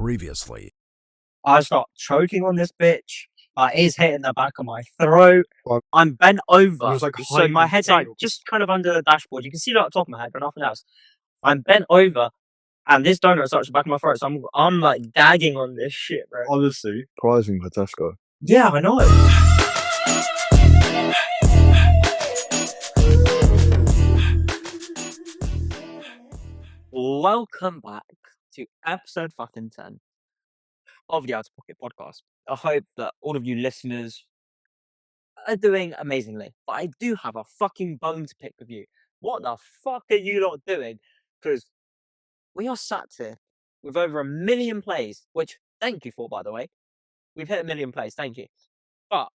previously. I start choking on this bitch. It's hitting the back of my throat. Well, I'm bent over. it was like So my head's like just kind of under the dashboard. You can see it at the top of my head, but nothing else. I'm bent over, and this donut touched the back of my throat. So I'm like gagging on this shit, bro. honestly, surprising for Tesco. Yeah, I know. Welcome back to episode fucking 10 of the Out of Pocket podcast. I hope that all of you listeners are doing amazingly. But I do have a fucking bone to pick with you. What the fuck are you lot doing? Because we are sat here with over 1 million plays, which thank you for, by the way. We've hit 1 million plays, thank you. But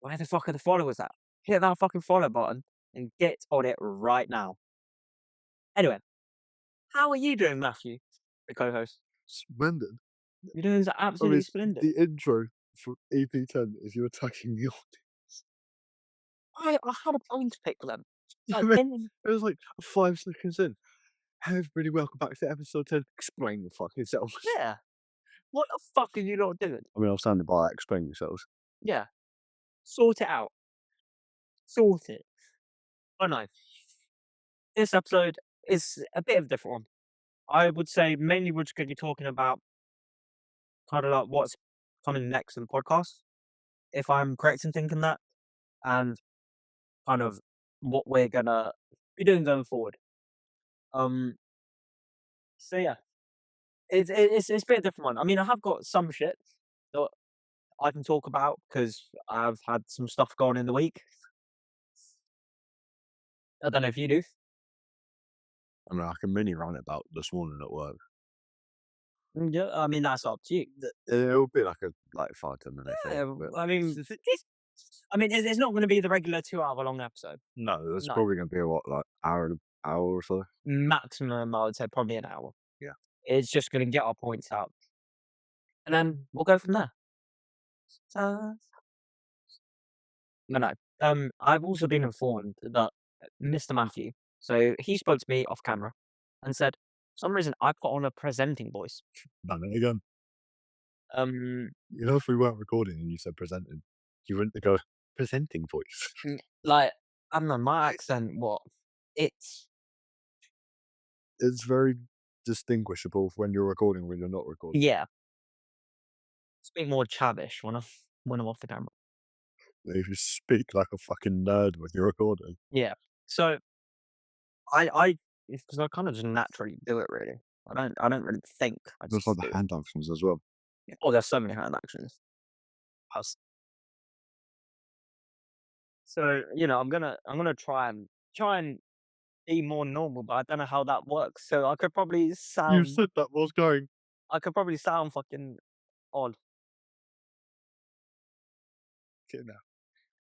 where the fuck are the followers at? Hit that fucking follow button and get on it right now. Anyway, how are you doing, Matthew, the co-host? Splendid. You're doing absolutely splendid. The intro for EP10 is you attacking the audience. I had a bone to pick with them. I mean, it was like 5 seconds in. Hey everybody, welcome back to episode 10. Explain the fuck yourselves. Yeah. What the fuck are you lot doing? I mean, I'll stand by explain yourselves. Yeah. Sort it out. Sort it. Oh no. This episode is a bit of a different one. I would say mainly we're just going to be talking about kind of like what's coming next in the podcast, if I'm correct in thinking that, and kind of what we're going to be doing going forward. So yeah. It's a bit of a different one. I mean, I have got some shit that I can talk about because I've had some stuff going in the week. I don't know if you do. I mean, I can mini rant about this morning at work. Yeah, I mean that's up to you. It'll be like a 5-10 minute Yeah, thing. But I mean, it's not going to be the regular 2-hour long episode. no, that's No. probably going to be hour or so. Maximum, I would say, probably an hour. Yeah. It's just going to get our points out, and then we'll go from there. No. I've also been informed that Mr. Matthew, so he spoke to me off camera and said, for some reason, I put on a presenting voice. Done it again. You know, if we weren't recording and you said presenting, you wouldn't go presenting voice. Like, I don't know, my accent, it's very distinguishable when you're recording when you're not recording. yeah. It's a bit more chavish when I'm off the camera. If you speak like a fucking nerd when you're recording. Yeah. So because I kind of just naturally do it really. I don't really think. I There's just like do the it. hand actions as well. Oh, there's so many hand actions. So I'm gonna try and be more normal, but I don't know how that works. So I could probably sound. You said that was going. I could probably sound fucking odd. Okay, now.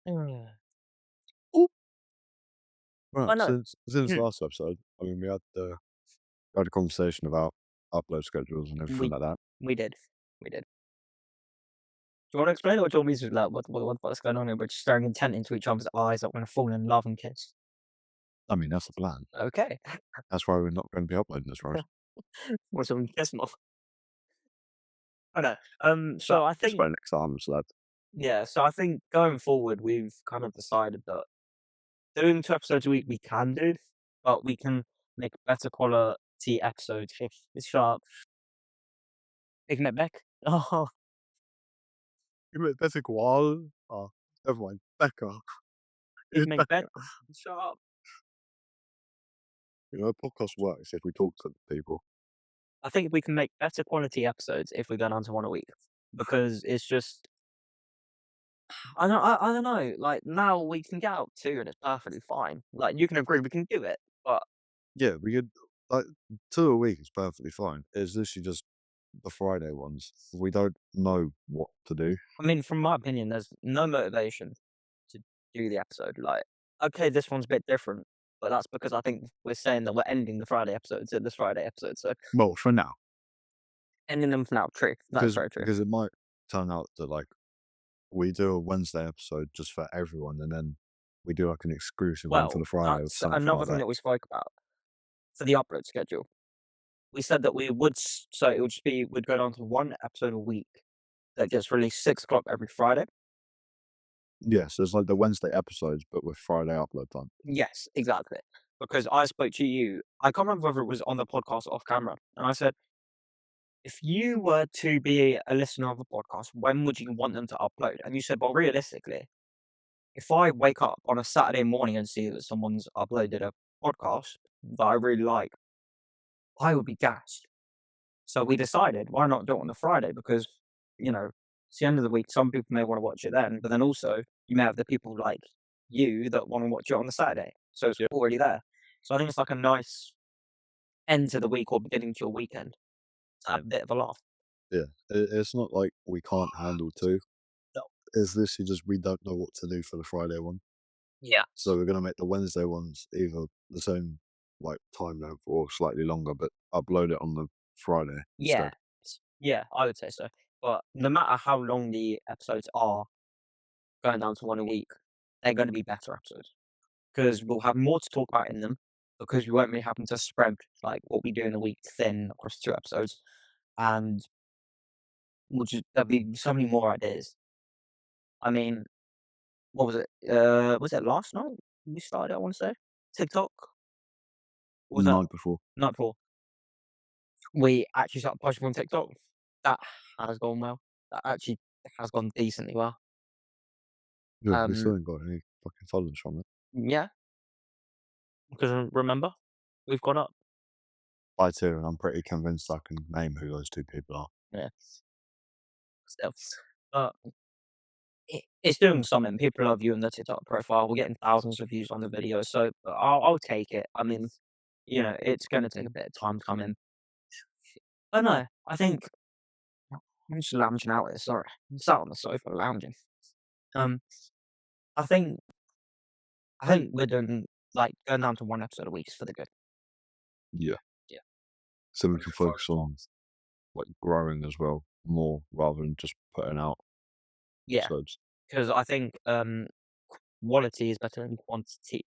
I Right, know. since last episode, I mean, we had a conversation about upload schedules and everything like that. We did. Do you want to explain it, or do you want me to like what's going on here? We're just staring intent into each other's eyes like we're gonna fall in love and kiss. I mean, that's the plan. Okay. That's why we're not going to be uploading this, right? Or some kiss more. I know. So I think Explain next time, so that. yeah. So I think going forward, we've kind of decided that doing 2 episodes a week we can do, but we can make better quality episodes if it's sharp. Taking it back. Oh, That's a qual. Oh, never mind. Becca. you can make better. Sharp. You know, podcast works if we talk to people. I think we can make better quality episodes if we go down to 1 a week, because it's just I don't know. Like now we can get out 2 and it's perfectly fine. Like you can agree we can do it, but Yeah, we could, 2 a week is perfectly fine. It's literally just the Friday ones. We don't know what to do. I mean, from my opinion, there's no motivation to do the episode. Like, okay, this one's a bit different, but that's because I think we're saying that we're ending the Friday episodes at this Friday episode. So Well, for now. ending them for now. True. That's very true. Because it might turn out that, we do a Wednesday episode just for everyone, and then we do, an exclusive one for the Friday. That's another thing that we spoke about for the upload schedule. we said that we would so it would just be we'd go down to 1 episode a week that gets released 6 o'clock every Friday. Yeah, so it's like the Wednesday episodes, but with Friday upload time. Yes, exactly. Because I spoke to you, I can't remember whether it was on the podcast or off camera, and I said, "If you were to be a listener of a podcast, when would you want them to upload?" And you said, "Well, realistically, if I wake up on a Saturday morning and see that someone's uploaded a podcast that I really like, I would be gassed." So we decided, why not do it on the Friday? Because, it's the end of the week. Some people may want to watch it then, but then also you may have the people like you that want to watch it on the Saturday. So it's Yeah. already there. So I think it's like a nice end to the week or beginning to your weekend to have a bit of a laugh. Yeah, it's not like we can't handle 2. No. It's literally just we don't know what to do for the Friday one. Yeah. So we're gonna make the Wednesday ones either the same, like, time length or slightly longer, but upload it on the Friday Yeah. instead. Yeah, I would say so. But no matter how long the episodes are, going down to 1 a week, they're going to be better episodes because we'll have more to talk about in them because we won't be having to spread like what we do in a week thin across 2 episodes, and there'll be so many more ideas. I mean, what was it? Was it last night we started, I wanna say? TikTok? Or was that Night before. night before? We actually started posting on TikTok. That has gone well. That actually has gone decently well. Yeah, we Um, still ain't got any fucking followers from it. yeah, because remember, we've gone up. I too, and I'm pretty convinced I can name who those 2 people are. Yeah, still. But it's doing something. People are viewing the TikTok profile. We're getting thousands of views on the video, so I'll take it. I mean, it's gonna take a bit of time to come in. But no, I think I'm just lounging out here, sorry. I'm sat on the sofa lounging. Um, I think we're doing like going down to 1 episode a week is for the good. Yeah. Yeah. So we can focus on, like, growing as well more rather than just putting out Yeah, episodes. because I think, quality is better than quantity.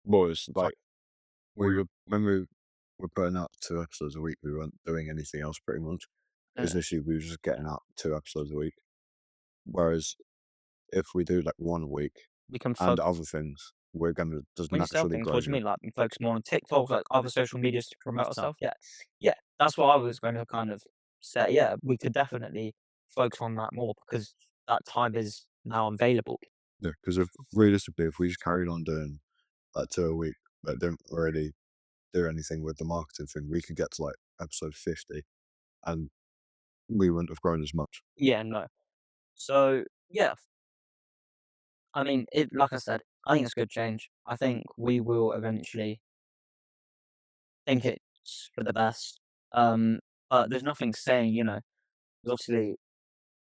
Well, it's Sorry. like we were when we were putting out 2 episodes a week, we weren't doing anything else pretty much. It Uh, was literally we were just getting out 2 episodes a week. Whereas if we do, like, 1 a week we can and focus. other things, we're gonna just When you sell naturally things, what grow do you them. mean? Like, we focus more on TikTok, like other social medias to promote ourselves? Yeah. Yeah, that's what I was gonna kind of say. Yeah, we could definitely focus on that more because that time is now available. Yeah, because if realistically, if we just carried on doing, like, 2 a week, but don't really do anything with the marketing thing, we could get to, like, episode 50, and we wouldn't have grown as much. Yeah, no. So, yeah, I mean, like I said, I think it's good change. I think we will eventually think it's for the best. But there's nothing saying, 'cause obviously,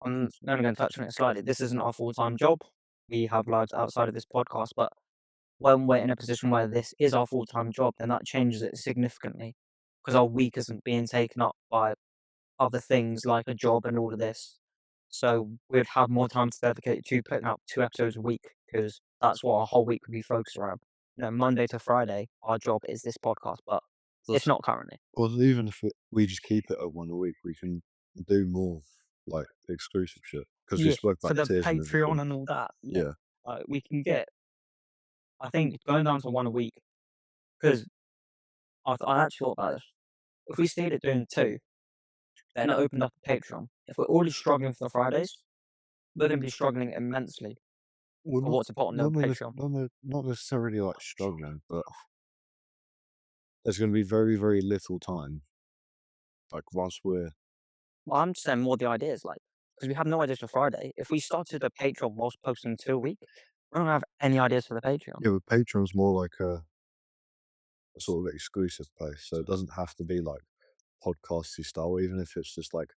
I'm only going to touch on it slightly. This isn't our full time job. We have lives outside of this podcast, but when we're in a position where this is our full time job, then that changes it significantly because our week isn't being taken up by other things like a job and all of this. So we'd have more time to dedicate to putting out 2 episodes a week because that's what our whole week would be focused around. Monday to Friday, our job is this podcast, but it's Plus, not currently. well, even if we just keep it at 1 a week, we can do more, like, exclusive shit. Because we Yeah, spoke for about the tiers and Patreon everything. and all that, yeah. Yeah, We can get, I think, going down to 1 a week because I actually thought about this. If we stayed at doing 2, then it opened up a Patreon. If we're already struggling for the Fridays, we're going to be struggling immensely well, for not what to put on the not nec Patreon. not ne not necessarily, like, struggling, but there's gonna be very, very little time, like, whilst we're Well, I'm just saying more the ideas, like, because we have no ideas for Friday. If we started a Patreon whilst posting 2 a week, we don't have any ideas for the Patreon. yeah, but Patreon's more like a sort of exclusive place, so it doesn't have to be, like, podcasty style, even if it's just, like,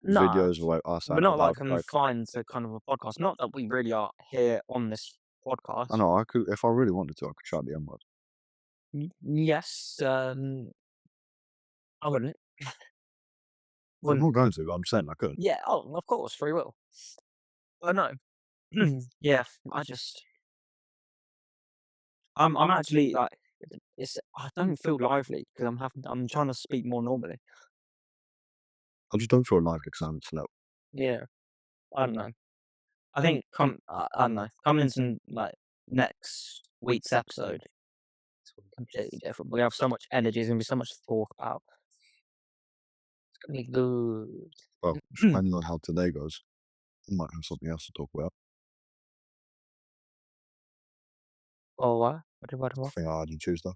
Nah, videos of, like, us we're out and not like about, like confined to kind of a podcast. Not that we really are here on this I podcast. know, I could if I really wanted to, I could shout the N word. Yes, I wouldn't. I'm Wouldn't. not going to, but I'm saying I could. Yeah. Oh, of course, free will. But no. Yeah. I'm actually like. It's I don't feel lively because I'm trying to speak more normally. I just don't feel alive because I haven't slept. Yeah, I don't know. I think I don't know, coming into, like, next week's episode, it's gonna be completely different. We have so much energy, there's gonna be so much to talk about. It's gonna be Well, good. depending on how today goes, we might have something else to talk about. Oh, what? What? Thing I had on Tuesday.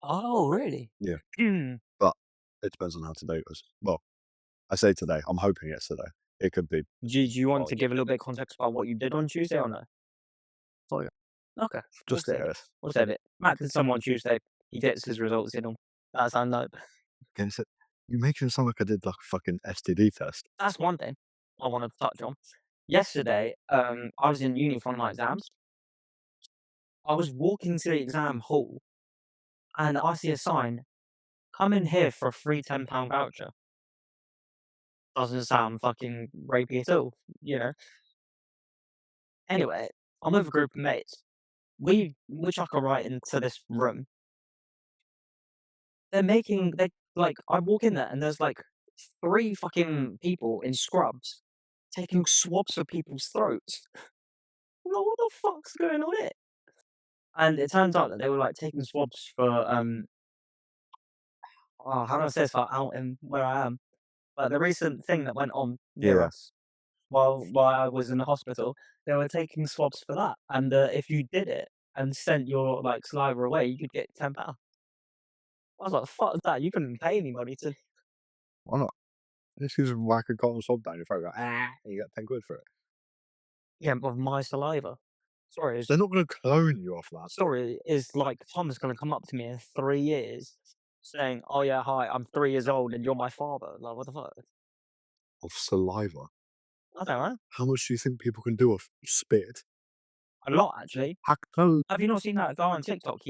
Oh, really? Yeah, Mm. but it depends on how today goes. Well, I say today. I'm hoping it's today. It could be. Do you want Oh, to give a little bit of context about what you did on Tuesday or no? oh yeah, Okay, we'll just in save it. case. We'll save it. Matt did some on Tuesday. He gets his results in on. That's unknown. Guess it. You making it sound like I did like a fucking STD test. That's one thing I wanted to touch on. Yesterday, I was in uni for my exams. I was walking to the exam hall and I see a sign, "Come in here for a free £10 voucher." Doesn't sound fucking rapey at all, you know? Anyway, I'm with a group of mates. We chuck a right into this room. They like, I walk in there and there's like 3 fucking people in scrubs taking swabs for people's throats. I'm like, "What the fuck's going on here?" And it turns out that they were, like, taking swabs for, how do I say this without outing where I am? But the recent thing that went on near Yeah. us while I was in the hospital, they were taking swabs for that, and, if you did it and sent your, like, saliva away, you could get £10. I was like, "Fuck that, you couldn't pay anybody to." Why not? Just use a whack a cotton swab down your throat. Go, ah, and you get 10 quid for it. Yeah, of my saliva. Sorry, is They're not going to clone you off that. Story is like Tom is gonna come up to me in 3 years saying, "Oh, yeah, hi, I'm 3 years old and you're my father." Like, what the fuck? Of saliva. I don't know. How much do you think people can do off spit? A lot, actually. How Have you not seen that guy on TikTok?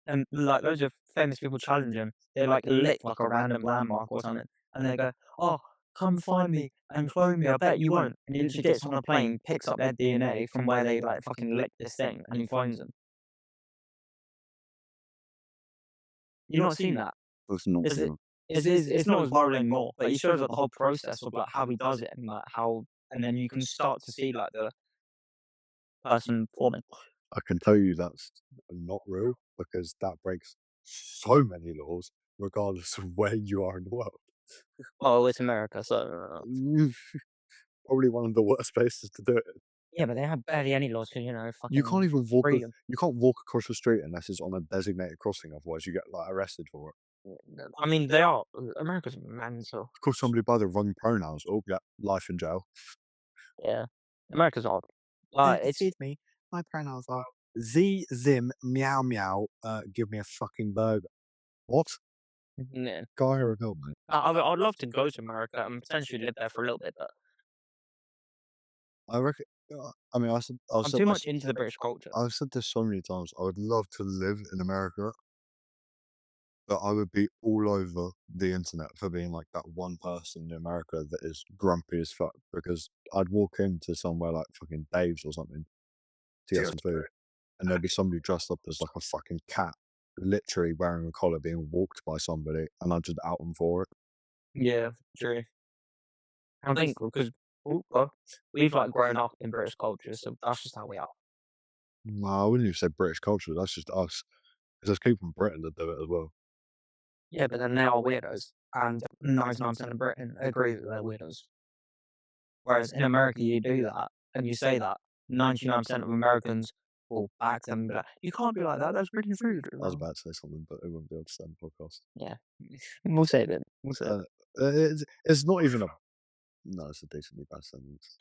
And, like, loads of famous people challenge him. They, like, lick, like, a random landmark or something, and they go, "Oh, come find me and clone me, I bet you won't." And he literally gets on a plane, picks up their DNA from where they, like, fucking licked this thing, and he finds them. You not seen that? That's not Is it true. it's not as viral anymore, but he shows, like, the whole process of, like, how he does it and, like, how and then you can start to see, like, the person forming. I can tell you that's not real because that breaks so many laws, regardless of where you are in the world. Oh, it's America, so Probably one of the worst places to do it. yeah, but they have barely any laws 'cause, you know, You can't fucking even walk. freedom. You can't walk across the street unless it's on a designated crossing. Otherwise, you get like arrested for it. I mean, they are America's mental. Call somebody by the wrong pronouns. Oh, yeah, life in jail. Yeah. America's odd. It's Excuse me, my pronouns are Z, Zim, Meow, Meow. Give me a fucking burger. What? yeah. Guy or a girl, mate? I'd love to go to America and potentially live there for a little bit, but I reckon. I mean, I'm too much into the British culture. I've said this so many times. I would love to live in America, but I would be all over the internet for being like that one person in America that is grumpy as fuck because I'd walk into somewhere like fucking Dave's or something to get some food, and there'd be somebody dressed up as like a fucking cat, literally wearing a collar, being walked by somebody, and I'd just out them for it. Yeah, true. I think because well, we've, like, grown up in British culture, so that's just how we are. No, I wouldn't even say British culture. That's just us. 'Cause there's people in Britain that do it as well. Yeah, but then they are weirdos, and 99% of Britain agree that they're weirdos. Whereas in America, you do that and you say that, 99% of Americans will back them and be like, "You can't be like that, that's British rude." I was about to say something, but it wouldn't be able to say on the podcast. Yeah. We'll save it. We'll save Uh, it. it's not even a no, it's a decently bad sentence,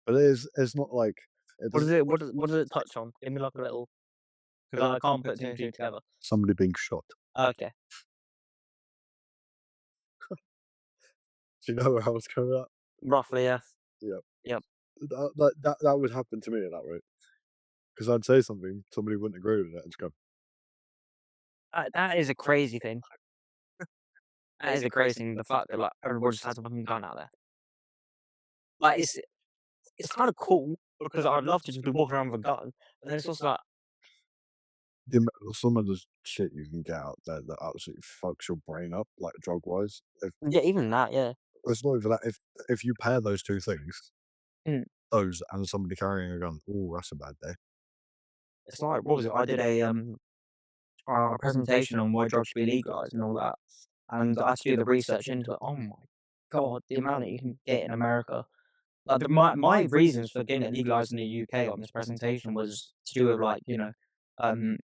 but it's not like it What does doesn't it what does it touch on? Give me, like, a little, because I can't put 2 and 2 together. somebody being shot. Okay. Do you know where I was going with that? Roughly, yeah. Yeah. Yep. That would happen to me at that rate because 'Cause I'd say something, somebody wouldn't agree with it, and just go, That is a crazy thing. That is a crazy thing, the fact that, like, everybody just has a fucking gun out there. Like, it's kinda cool because I'd love to just be walking around with a gun, but then it's also like some of the shit you can get out there that absolutely fucks your brain up, like drug wise. If Yeah, even that, yeah. it's not even that. If you pair those two things, Mm. those and somebody carrying a gun, oh, that's a bad day. It's like, what was it? I did a presentation on why drugs should be legalized and all that, and I had to do the research into it. Oh my god, the amount that you can get in America. Like, my reasons for getting it legalized in the UK on this presentation was to do with, like,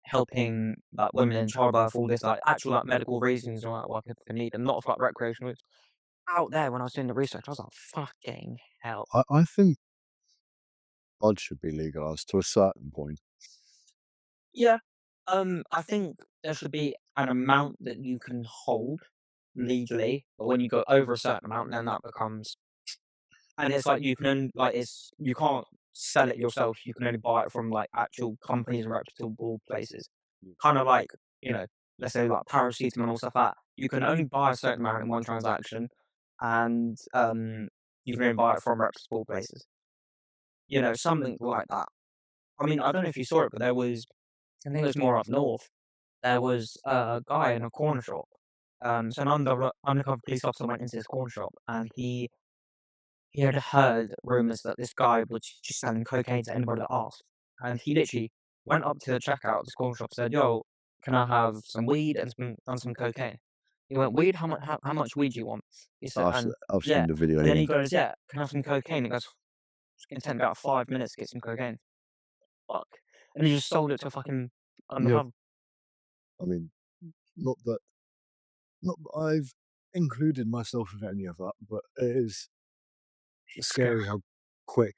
helping, like, women in childbirth, all this, like, actual, like, medical reasons why people can need them, not for, like, recreational use. Out there, when I was doing the research, I was like, "Fucking hell." I think bud should be legalized to a certain point. Yeah. I think there should be an amount that you can hold legally, but when you go over a certain amount, then that becomes, and it's like you can only, like, it's, you can't sell it yourself, you can only buy it from, like, actual companies and reputable places. Kinda like, you know, let's say, like, paracetamol or stuff like that. You can only buy a certain amount in one transaction, and, you can only buy it from reputable places. Something like that. I mean, I don't know if you saw it, but there was, I think it was more up north, there was a guy in a corner shop. So an undercover police officer went into this corner shop, and he had heard rumors that this guy was just selling cocaine to anybody that asked. And he literally went up to the checkout of this corner shop, said, "Yo, can I have some weed and some cocaine?" He went, "Weed? How much weed do you want?" He said, and I've yeah. seen the video. And then Yeah, he goes, "Yeah, can I have some cocaine?" He goes, "It's gonna take me about 5 minutes to get some cocaine." Fuck. And he just sold it to a fucking yeah. undercover. I mean, not that not that I've included myself in any of that, but it is It's scary. scary how quick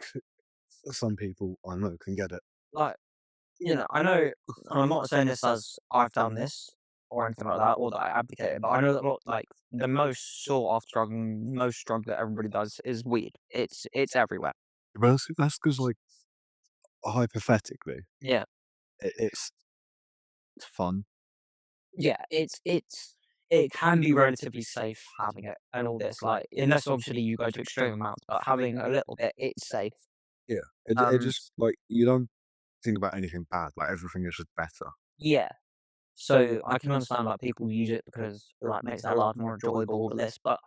some people I know can get it. Like, I know, and I'm not saying this as I've done this or anything like that, or that I advocate it, but I know that, like, the most sought after drug and most drug that everybody does is weed. It's everywhere. But that's because, like, hypothetically, Yeah, it's fun. yeah. It can be relatively safe having it and all this, like, unless obviously you go to extreme amounts, but having a little bit, it's safe. Yeah, it Um, just like you don't think about anything bad. Like everything is just better. yeah. So I can understand, like, people use it because it, like, makes their life more enjoyable, all of this, but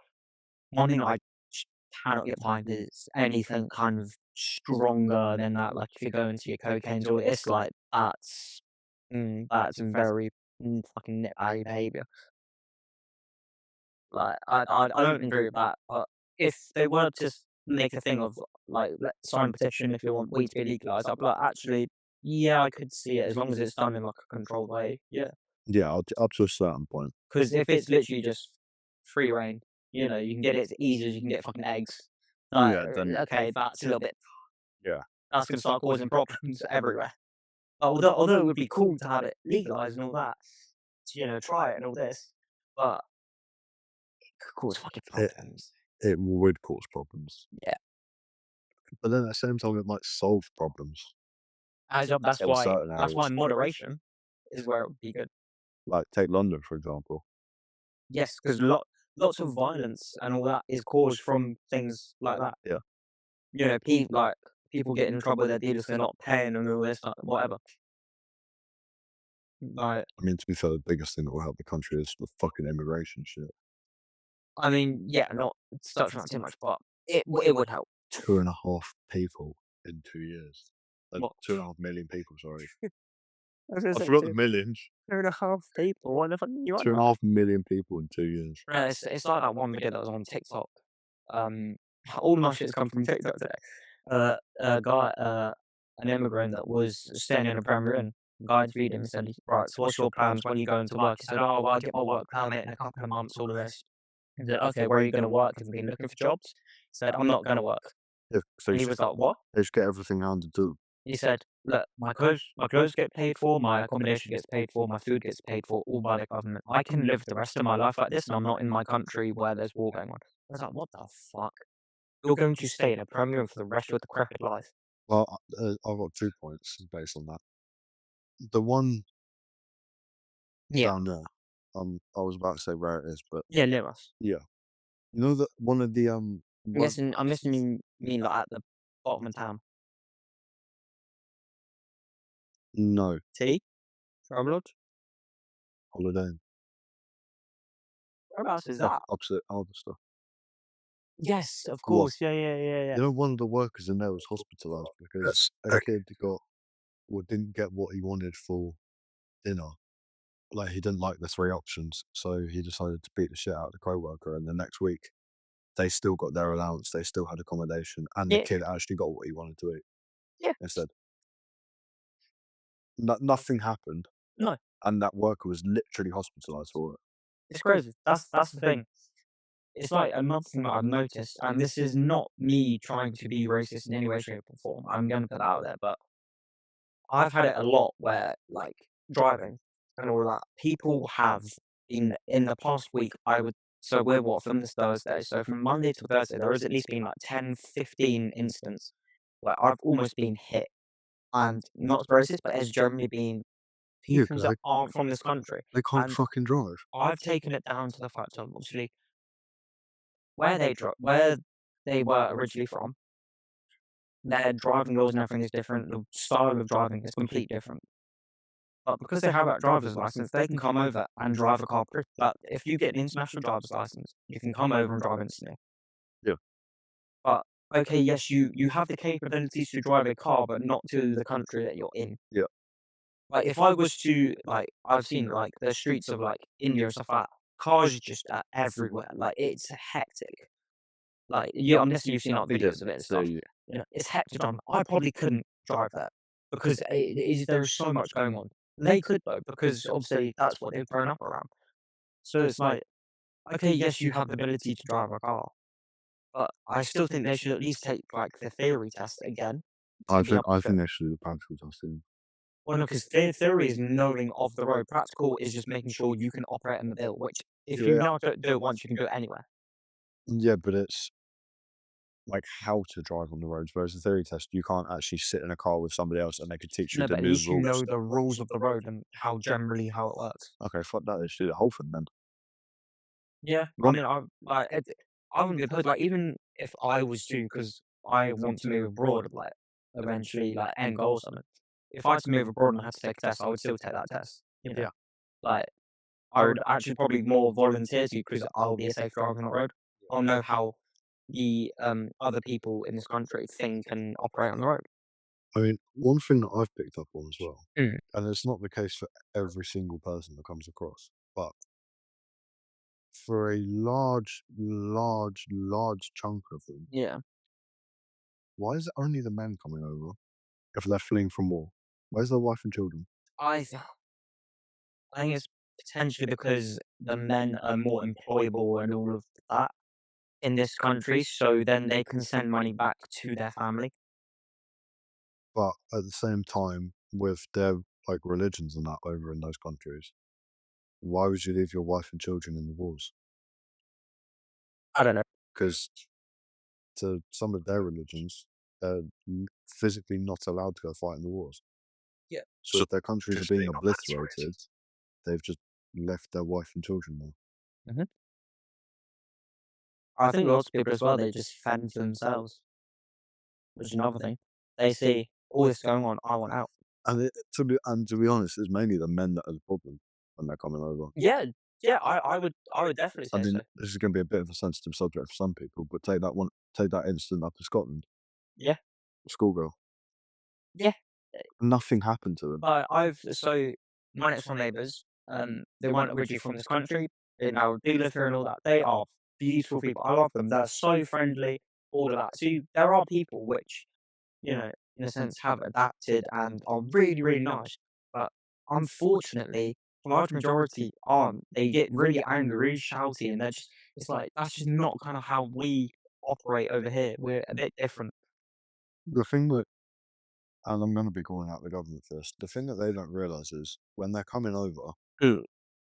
one thing I just cannot get behind is anything kind of stronger than that. Like, if you go into your cocaine or it's like that's very, fucking nitbag behavior. Like, I don't agree with that. But if they were to make a thing of, like, sign a petition if you want weed to be legalized, I'd be like, actually, yeah, I could see it as long as it's done in, like, a controlled way. Yeah, Yeah, up to a certain point. because if it's literally just free reign, you can get it as easy as you can get fucking eggs. Like, Yeah, then okay, that's a little bit, yeah, that's gonna start causing problems everywhere. Although it would be cool to have it legalized and all that, to, try it and all this, but it could cause fucking it problems. it would cause problems, Yeah, but then at the same time, it might solve problems as of that's in why certain that's why areas. moderation is where it would be good. Like take London for example. Yes, because lots of violence and all that is caused from things like that. Yeah, People getting in trouble with their dealers for not paying and all this, like, whatever. Like, I mean to be fair, the biggest thing that will help the country is the fucking immigration shit. I mean, yeah, not touching on that too much, but it would help. 2.5 people in 2 years. What? 2.5 million people. Sorry, I was gonna I say forgot the millions. 2.5 people. What the fuck are you on Two and a about? half million people in 2 years. No, it's like that one video that was on TikTok. Um, all my shit's come from TikTok today. A guy, an immigrant that was staying in a Premier Inn. Guy viewed him and said, "Right, so what's your plans when you go into work?" He said, "Oh, well, I get my work permit in a couple of months, all of this." He said, "Okay, where are you going to work? Have you been looking for jobs?" He said, "I'm not going to work." Yeah, so And he was like, "What?" they just get everything handed to them. He said, "Look, my clothes get paid for, my accommodation gets paid for, my food gets paid for, all by the government. I can live the rest of my life like this, and I'm not in my country where there's war going on." I was like, "What the fuck? You're going to stay in a Premier for the rest of your decrepit life?" Well, I've got 2 points based on that. The one Yeah. down there, I was about to say where it is, but Yeah, near us. yeah. You know that one of the, one I'm guessing you mean, like, at the bottom of town. no, See? Travelodge? Holiday Whereabouts is up that? opposite Alder. Yes, of What? course. Yeah, yeah, yeah, yeah. You know, one of the workers in there was hospitalised because a kid got well, didn't get what he wanted for dinner. Like, he didn't like the 3 options, so he decided to beat the shit out of the coworker, and the next week, they still got their allowance, they still had accommodation, and the Yeah, kid actually got what he wanted to eat yeah. instead. Nothing happened, No, and that worker was literally hospitalised for it. it's crazy. That's the thing. It's like another thing that I've noticed, and this is not me trying to be racist in any way, shape, or form. I'm gonna put that out there, but I've had it a lot where, like, driving and all that, people have in the past week, I would so we're what, from this Thursday, so from Monday to Thursday, there has at least been, like, 10, 15 incidents where I've almost been hit, and not racist, but it's generally been Yeah, people because that aren't from this country, they can't and fucking drive. I've taken it down to the fact of obviously where they were originally from, their driving laws and everything is different, the style of driving is completely different. But because they have that driver's license, they can come over and drive a car. But if you get an international driver's license, you can come over and drive instantly. Yeah, But okay, yes, you have the capabilities to drive a car, but not to the country that you're in. yeah. Like if I was to like, I've seen like the streets of like India and stuff like that. Cars just are everywhere. Like it's hectic. Like yeah, I'm guessing you've seen like videos of it and So, stuff. You know, it's hectic. I probably couldn't drive that because there's so much going on. They could though because obviously that's what they've grown up around. So it's like, okay, yes, you have the ability to drive a car, but I still think they should at least take like the theory test again to be able I to. think they should do the practical testing. Well, no, because theory is knowing of the road. Practical is just making sure you can operate in the bill. Which, if you Yeah, know how to do it once, you can do it anywhere. yeah, but it's like how to drive on the roads, whereas the theory test, you can't actually sit in a car with somebody else and they could teach you No, the but at new least you know rules. the rules of the road and how it works. Okay, fuck that, they should do the whole thing then. Yeah, I One mean, I wouldn't be opposed, like, even if I was to, because I want to move abroad, like, eventually, like, end goal or something. If I had to move abroad and I had to take a test, I would still take that test, you know? yeah, Like, I would actually probably more volunteer to because I'll be a safe driver on the road. I'll know how the, other people in this country think and operate on the road. I mean, one thing that I've picked up on as well, Mm. and it's not the case for every single person that comes across, but for a large chunk of them, Yeah. why is it only the men coming over if they're fleeing from war? Where's their wife and children? I th I think it's potentially because the men are more employable and all of that in this country, so then they can send money back to their family. But at the same time, with their like religions and that over in those countries, why would you leave your wife and children in the wars? I don't know. Because to some of their religions, they're physically not allowed to go fight in the wars. Yeah. So if their countries are being obliterated, they've just left their wife and children there. Mhm. I think lots of people as well, they just fend for themselves, which is another thing. They see all this going on, I want out. And to be honest, it's mainly the men that are the problem when they're coming over. Yeah, yeah, I would definitely I say mean, so. this is going to be a bit of a sensitive subject for some people, but take that incident up to Scotland, Yeah, schoolgirl, yeah. nothing happened to him. So my next door neighbours, they weren't originally from this country. They now do live here and all that. They are beautiful people. I love them. They're so friendly, all of that. So there are people which, you know, in a sense, have adapted and are really, really nice. But unfortunately, a large majority aren't. They get really angry, really shouty, and it's like, that's just not kind of how we operate over here. We're a bit different. The thing that, and I'm going to be calling out the government for this, the thing that they don't realize is when they're coming over, Mm.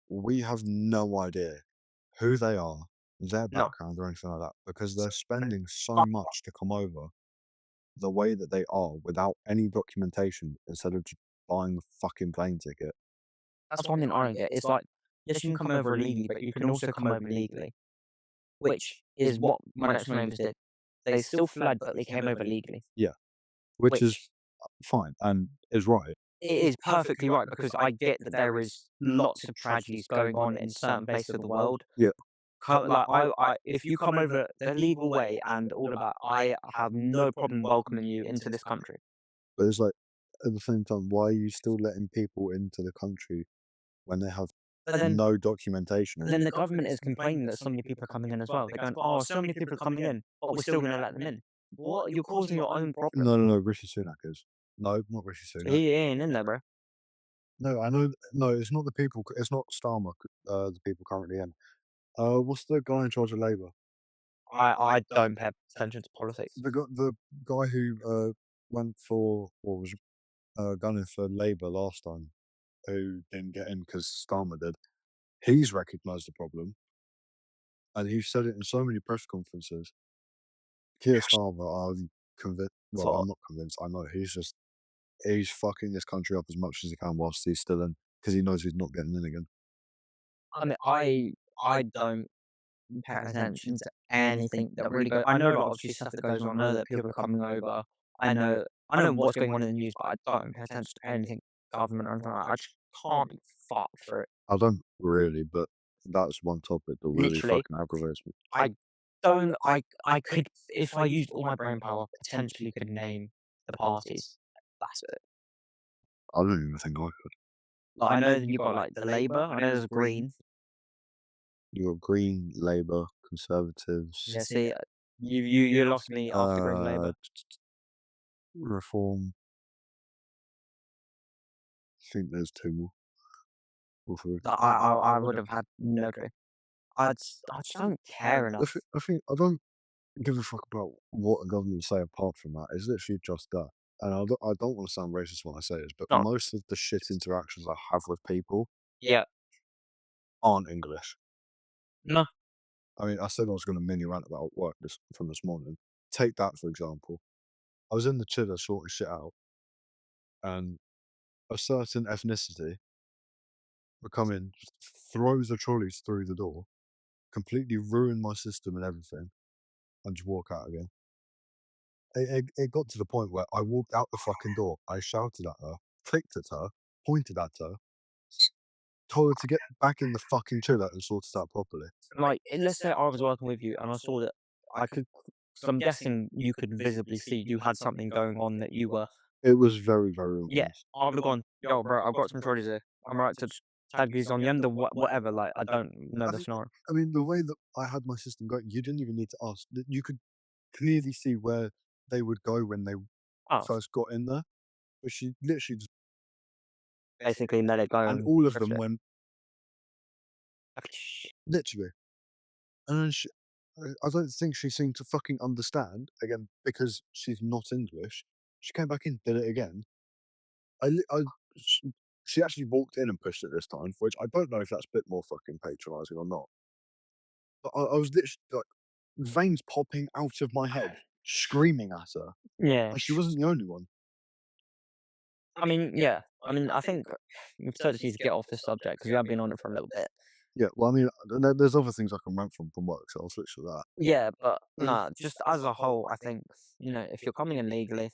we have no idea who they are, their No. background, or anything like that because they're spending so much to come over the way that they are without any documentation instead of just buying the fucking plane ticket. That's one thing I don't get. It's like, yes, you can come over illegally, but you can also come over legally, which is what my next door neighbours did. They still fled, but they came over legally, Yeah, which is which fine and is right. it is perfectly right because I get that there is lots of tragedies going on in certain places of the world. Yeah, Like if you come over the legal way and all of that, I have no problem welcoming you into this country. but it's like, at the same time, why are you still letting people into the country when they have But then, no documentation but on it? then the government is complaining that so many people are coming in as well. They're going, "Oh, so many people are coming in, but we're still going to let them in." What? You're causing your own problem. No, no, no, Rishi Sunak is. No, not Rishi Sunak. He ain't in there, bro. No, I know. No, it's not the people. It's not Starmer. The people currently in. What's the guy in charge of Labour? I don't pay attention to politics. The guy who went for or was gunning for Labour last time, who didn't get in because Starmer did. He's recognised the problem, and he said it in so many press conferences. Keir Starmer, I'm convinced. Well, So I'm not convinced. I know he's fucking this country up as much as he can whilst he's still in, because he knows he's not getting in again. I mean, I don't pay attention to anything that really goes. I know about obviously stuff that goes on. I know that people are coming over. I know what's going on in the news, but I don't pay attention to anything government or anything like that. I just can't be fucked for it. I don't really, but that's one topic that really Literally, fucking aggravates me. I don't. I could if I used all my brain power, potentially could name the parties. That's it. I don't even think I could. Like I know that you got like the Labour. I know there's Green. You got Green, Labour, Conservatives, Yeah, see, you lost me after Green uh, Labour. Reform. I think there's two more or three. I would have had no clue. I just don't care enough. I don't give a fuck about what a government say apart from that. It's literally just that. And I don't want to sound racist when I say this, but No, most of the shit interactions I have with people yeah, aren't English. no, I mean, I said I was going to mini rant about work this morning. Take that for example. I was in the chiller sorting shit out, and a certain ethnicity would come in, just throw the trolleys through the door, completely ruin my system and everything, and just walk out again. It got to the point where I walked out the fucking door, I shouted at her, clicked at her, pointed at her, told her to get back in the fucking chiller and sort it out properly. like, let's say I was working with you and I saw that I could, so I'm guessing you could visibly see you had something going on that you were, It was very, very yeah, obvious. I would have gone, "Yo, bro, I've got some trolleys here. I'm right to tag these on the end or whatever." Like, I don't know I the think scenario. I mean, the way that I had my system going, you didn't even need to ask. You could clearly see where they would go when they Oh, first got in there, but she literally just basically let it go and and all of drift them it. went literally. And then I don't think she seemed to fucking understand, again, because she's not English. She came back in, did it again. I li I sh She actually walked in and pushed it this time, which I don't know if that's a bit more fucking patronising or not. But I was literally, like, veins popping out of my head, screaming at her, Yeah, and she wasn't the only one. I mean, yeah, I mean, I think we sort of need to get off this subject because we have been on it for a little bit. Yeah, well, I mean, there's other things I can rant from work, so I'll switch to that. Yeah, but Um, no, just as a whole, I think, if you're coming in Legally,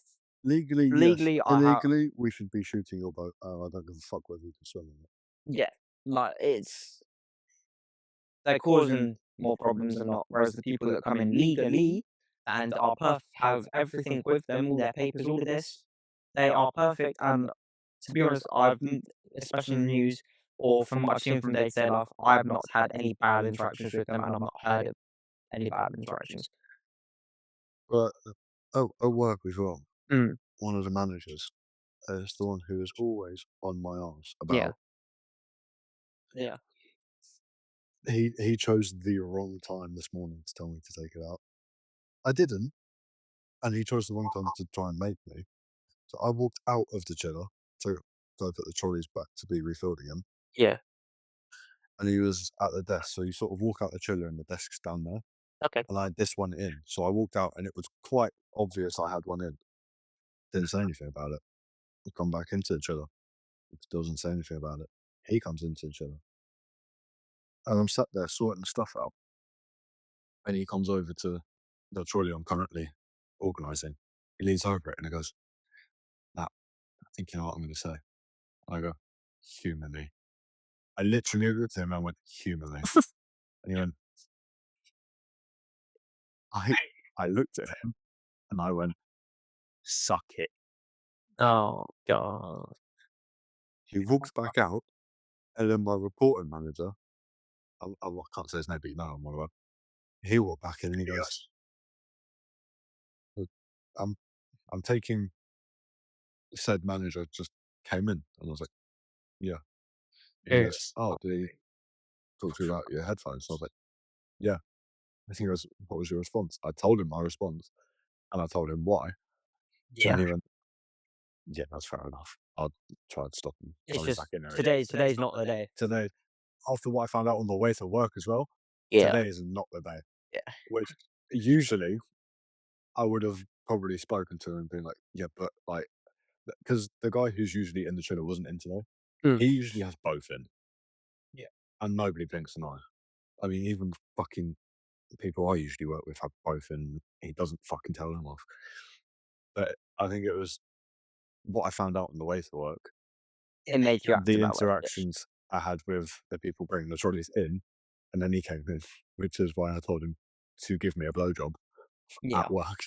yes. legally, I have, Illegally, we should be shooting your boat. I don't give a fuck whether you can swim or not. yeah, like they're causing more problems than not. Whereas the people that come in legally and are perfect, have everything with them, all their papers, all of this, they are perfect. And to be honest, especially in the news or from what I've seen from day to day life, I've not had any bad interactions with them, and I've not heard of any bad interactions. But, at work as well, Mm, one of the managers is the one who is always on my arse yeah, about yeah, he chose the wrong time this morning to tell me to take it out. I didn't, and he chose the wrong time to try and make me. So I walked out of the chiller to go put the trolleys back to be refilled again, yeah. and he was at the desk. So you sort of walk out the chiller and the desk's down there, Okay. and I had this one in. So I walked out and it was quite obvious I had one in. Didn't say anything about it. I come back into the chiller. Still doesn't say anything about it. He comes into the chiller, and I'm sat there sorting the stuff out, and he comes over to the trolley I'm currently organising. He leans over it and he goes, "Now, I think you know what I'm going to say." I go, humanly. I literally looked at him and went, humanly. And he went, I, I looked at him and I went, suck it. Oh god. He walked back out, and then my reporting manager, I can't say his name, but you know him, whatever. He walked back in and he goes, I'm, I'm taking said manager just came in. And I was like, yeah. And he goes, Yes. oh, did he talk to you about your headphones? And I was like, yeah. And he goes, what was your response? I told him my response and I told him why. And Yeah. he went, yeah, that's fair enough. I'll try and stop him It's coming back just in there again. today's not the day. Today, after what I found out on the way to work as well, Yeah. today is not the day. Yeah. Which usually I would have probably spoken to him and been like, yeah, but like, because the guy who's usually in the channel wasn't in today. Mm. He usually has both in, Yeah. and nobody blinks an eye. I mean, even fucking people I usually work with have both in. He doesn't fucking tell them off. But I think it was what I found out on the way to work. It made you act The about it. interactions I had with the people bringing the trolleys in, and then he came in, which is why I told him to give me a blowjob Yeah. at work.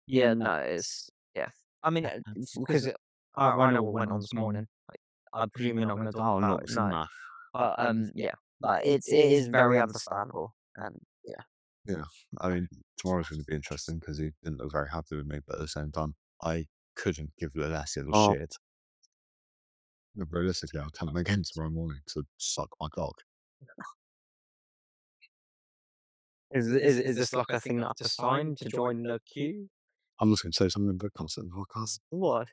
Yeah, no, it's yeah. I mean, because I know what went on this morning. Like, I presume you're not going to talk Oh, about not it, so no. much. But yeah, like it is very understandable, and yeah, Yeah, I mean, tomorrow's going to be interesting because he didn't look very happy with me, but at the same time, I couldn't give less of a oh, shit. But realistically, I'll tell him again tomorrow morning to suck my cock. is this like a thing that I have to sign to join the queue? I'm just going to say something, but can't say in the podcast. What?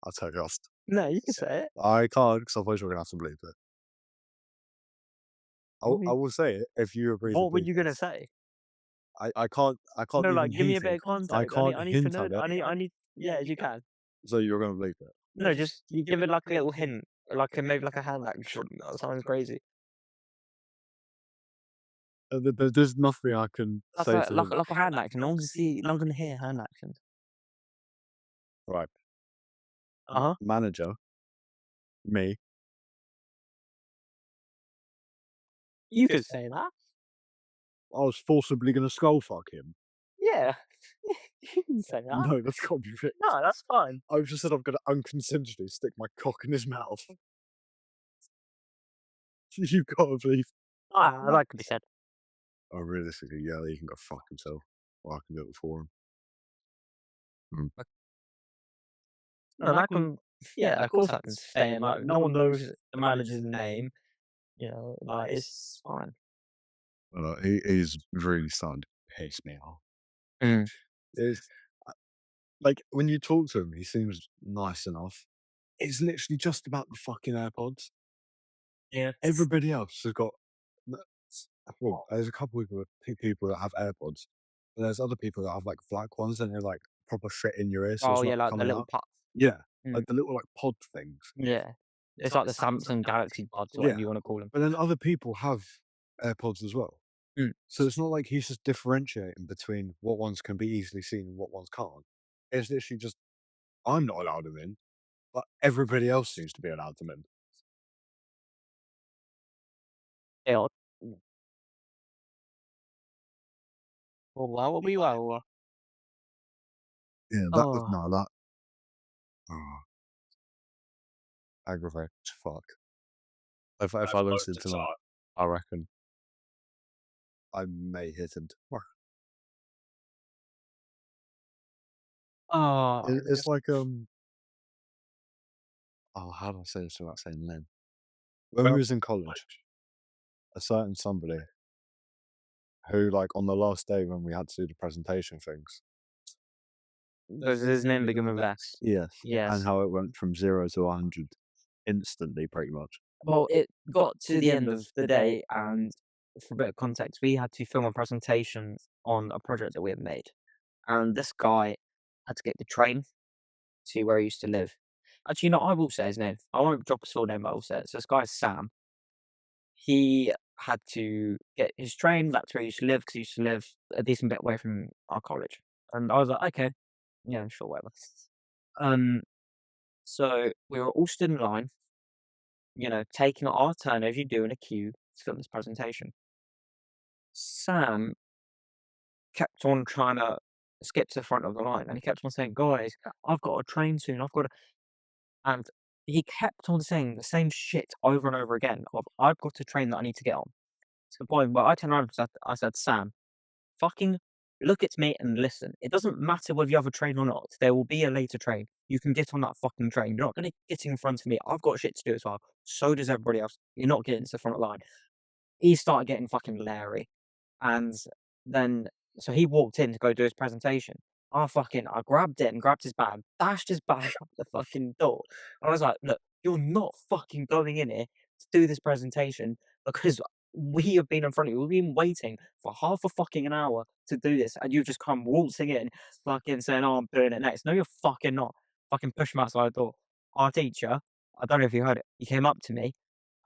I'll tell you off. No, you can say it. I can't because otherwise you're going to have to bleep it. What were I you, will say it if you agree to what were bleep you it. gonna say? I can't No, even like give me a hint bit it. of I context. can't I need to hint know. at it, I need. Yeah, as you can. so you're going to bleep it. No, just you give it like a little hint, like a, maybe like a hand action. That sounds crazy. There's nothing I can Like say a to him. like a hand action. No one's see. No one's gonna hear hand actions. Right, Uh huh. manager, me. You could say that. I was forcibly going to skull fuck him. Yeah, you can say that. No, that's got to be fixed. No, that's fine. I just said I'm going to unconsentiously stick my cock in his mouth. You gotta believe. Ah, that could be said. Oh, realistically, yeah, he can go fuck himself. Or I can do it for him. Mm. No, that can. Yeah, of course I can say it. Like no one knows the manager's name. You know, like it's fine. He's really starting to piss me off. Mm. It's, like, when you talk to him, he seems nice enough. It's literally just about the fucking AirPods. Yeah. Everybody else has got. Well, there's a couple of people that have AirPods. But there's other people that have like black ones and they're like proper shit in your ear, so Oh it's yeah, not like the coming little out. puff. Yeah, Mm. like the little like pod things. Yeah, it's like the Samsung Galaxy Buds, Yeah, whatever you want to call them. but then other people have AirPods as well. Mm. So it's not like he's just differentiating between what ones can be easily seen and what ones can't. It's literally just I'm not allowed them in, but everybody else seems to be allowed them in. Yeah. Well, wow, we wow. Yeah, that was Oh, no that. Oh, aggravating as fuck. If I listen tonight, I reckon I may hit him tomorrow. oh, It's like oh, how do I say this without saying the name? When we was in college, a certain somebody who, like, on the last day when we had to do the presentation things, does his name begin with S? yes, and Yes. how it went from 0 to 100 instantly, pretty much. Well, it got to the end of the day, and for a bit of context, we had to film a presentation on a project that we had made, and this guy had to get the train to where he used to live. Actually, no, I will say his name. I won't drop his full name, but I will say it. So this guy is Sam. He had to get his train back to where he used to live because he used to live a decent bit away from our college. And I was like, okay, yeah, sure, whatever. Um, So we were all stood in line, taking our turn as you do in a queue to film this presentation. Sam kept on trying to skip to the front of the line, and he kept on saying, "Guys, I've got a train soon. I've got a," and he kept on saying the same shit over and over again of, "I've got a train that I need to get on." To the point where I turned around and I said, "Sam, fucking look at me and listen. It doesn't matter whether you have a train or not. There will be a later train. You can get on that fucking train. You're not gonna get in front of me. I've got shit to do as well. So does everybody else. You're not getting to the front line." He started getting fucking leery. And then so he walked in to go do his presentation. I grabbed it and grabbed his bag, dashed his bag out the fucking door. I was like, "Look, you're not fucking going in here to do this presentation because we have been in front of you. We've been waiting for half a fucking an hour to do this, and you've just come waltzing in, fucking saying, 'Oh, I'm doing it next.' No, you're fucking not." Fucking pushed him outside the door. Our teacher, I don't know if you heard it, he came up to me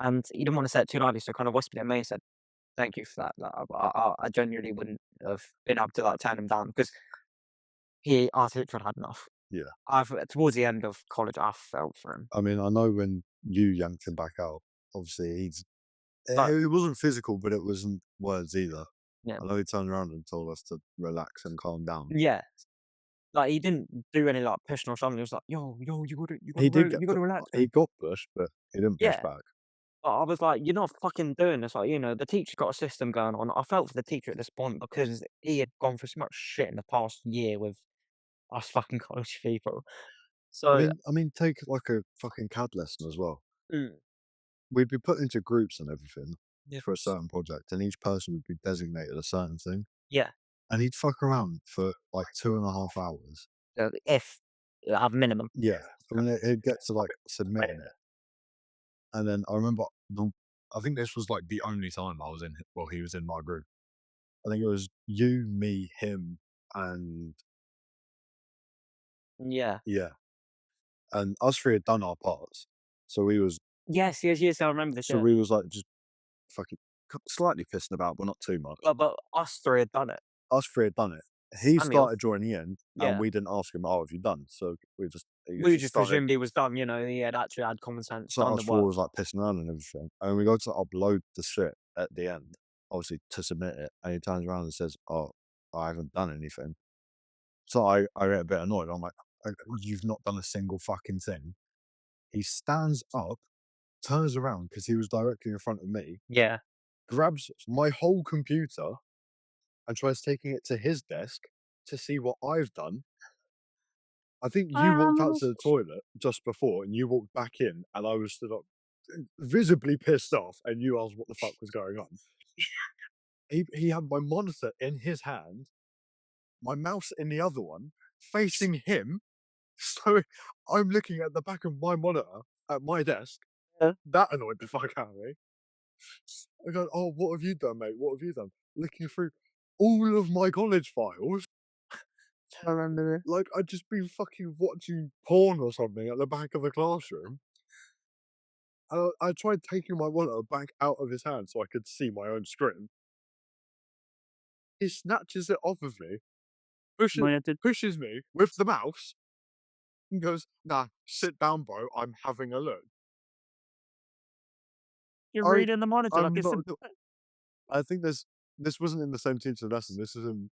and he didn't want to say it too loudly, so kind of whispered it in me and said, "Thank you for that." Like, I genuinely wouldn't have been able to, like, turn him down because our teacher had had enough. Yeah. Towards the end of college, I felt for him. I mean, I know when you yanked him back out, obviously Like, it wasn't physical, but it wasn't words either. yeah, I know he turned around and told us to relax and calm down. yeah, like, he didn't do any, like, pushing or something. He was like, "Yo, yo, He did you gotta relax, he man." got pushed, but he didn't push Yeah, back. but I was like, "You're not fucking doing this." Like, the teacher's got a system going on. I felt for the teacher at this point because he had gone through so much shit in the past year with us fucking college people. So I mean, take like a fucking CAD lesson as well. mm, We'd be put into groups and everything yeah, for a certain project, and each person would be designated a certain thing, yeah, and he'd fuck around for like 2.5 hours. if at minimum. Yeah, I mean, it'd get to like submitting it, and then I remember I think this was like the only time I was in. Well, he was in my group. I think it was you, me, him, and Yeah. yeah, and us three had done our parts, so Yes, yes, yes, I remember this, yeah. we was like just fucking slightly pissing about, but not too much. But us 3 had done it. Us three had done it. He And me off. started joining in, and Yeah. we didn't ask him, "Oh, have you done?" So he We just just started. presumed he was done, he had actually had common sense, So done us the four work. was like pissing around and everything, and we go to upload the shit at the end, obviously to submit it, and he turns around and says, "Oh, I haven't done anything." So I get a bit annoyed. I'm like, You've not done a single fucking thing." He stands up, turns around because he was directly in front of me, Yeah. grabs my whole computer and tries taking it to his desk to see what I've done. I think you walked out to the toilet just before and you walked back in and I was stood up visibly pissed off and you asked what the fuck was going on. He had my monitor in his hand, my mouse in the other one, facing him. So I'm looking at the back of my monitor at my desk. Yeah. That annoyed the fuck out of me. I go, "Oh, what have you done, mate? What have you done?" Looking through all of my college files, I remember this. like I'd just been fucking watching porn or something at the back of the classroom. I tried taking my monitor back out of his hand so I could see my own screen. He snatches it off of me, pushes When I did pushes me with the mouse, and goes, "Nah, sit down, bro. I'm having a look." you're I reading the monitor like I'm it's a not. I think this wasn't in the same teacher lesson. This is in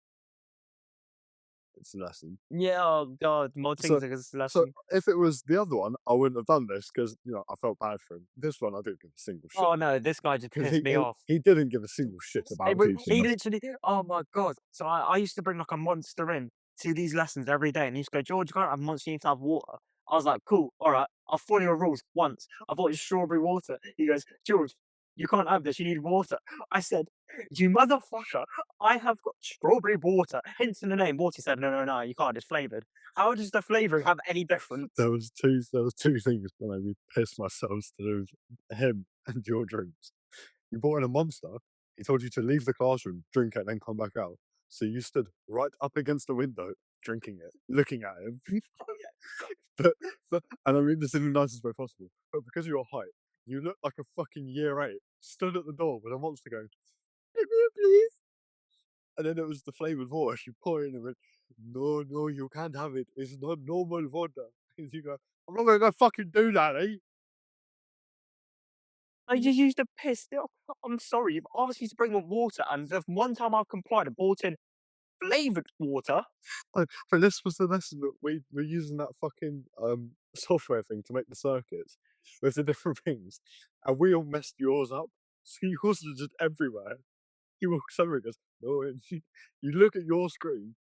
it's a lesson. Yeah, oh god, more So things like this so lesson. if it was the other one, I wouldn't have done this because I felt bad for him. This one, I didn't give a single shit Oh no, this guy just because pissed me off. he didn't give a single shit about teaching He us. literally oh my god. So I used to bring like a monster in to these lessons every day and he used to go, "George, you can't have monster, you need to have water." I was like, "Cool, alright, I'll follow your rules once." I thought it was strawberry water. He goes, "George, you can't have this, you need water." I said, "You motherfucker, I have got strawberry water, hence in the name." Water said, "No, no, no, you can't, it's flavoured." How does the flavour have any difference? There was two things that made me piss myself to do with him and your drinks. You brought in a monster. He told you to leave the classroom, drink it, then come back out. So you stood right up against the window, drinking it, looking at him. but, and I mean this in the nicest way possible. But because of your height, you look like a fucking year eight, stood at the door with a monster going, "Give me a please." And then it was the flavored water. You pour it in and went, "No, no, you can't have it. It's not normal water." And you go, I'm not gonna go fucking do that, eh? I just used to piss. I'm sorry, you've asked me to bring on water, and the one time I've complied, I brought in flavoured water. But this was the lesson that we were using that fucking, software thing to make the circuits with the different things, and we all messed yours up, so yours was just everywhere. He walks over and goes, "No," and you look at your screen,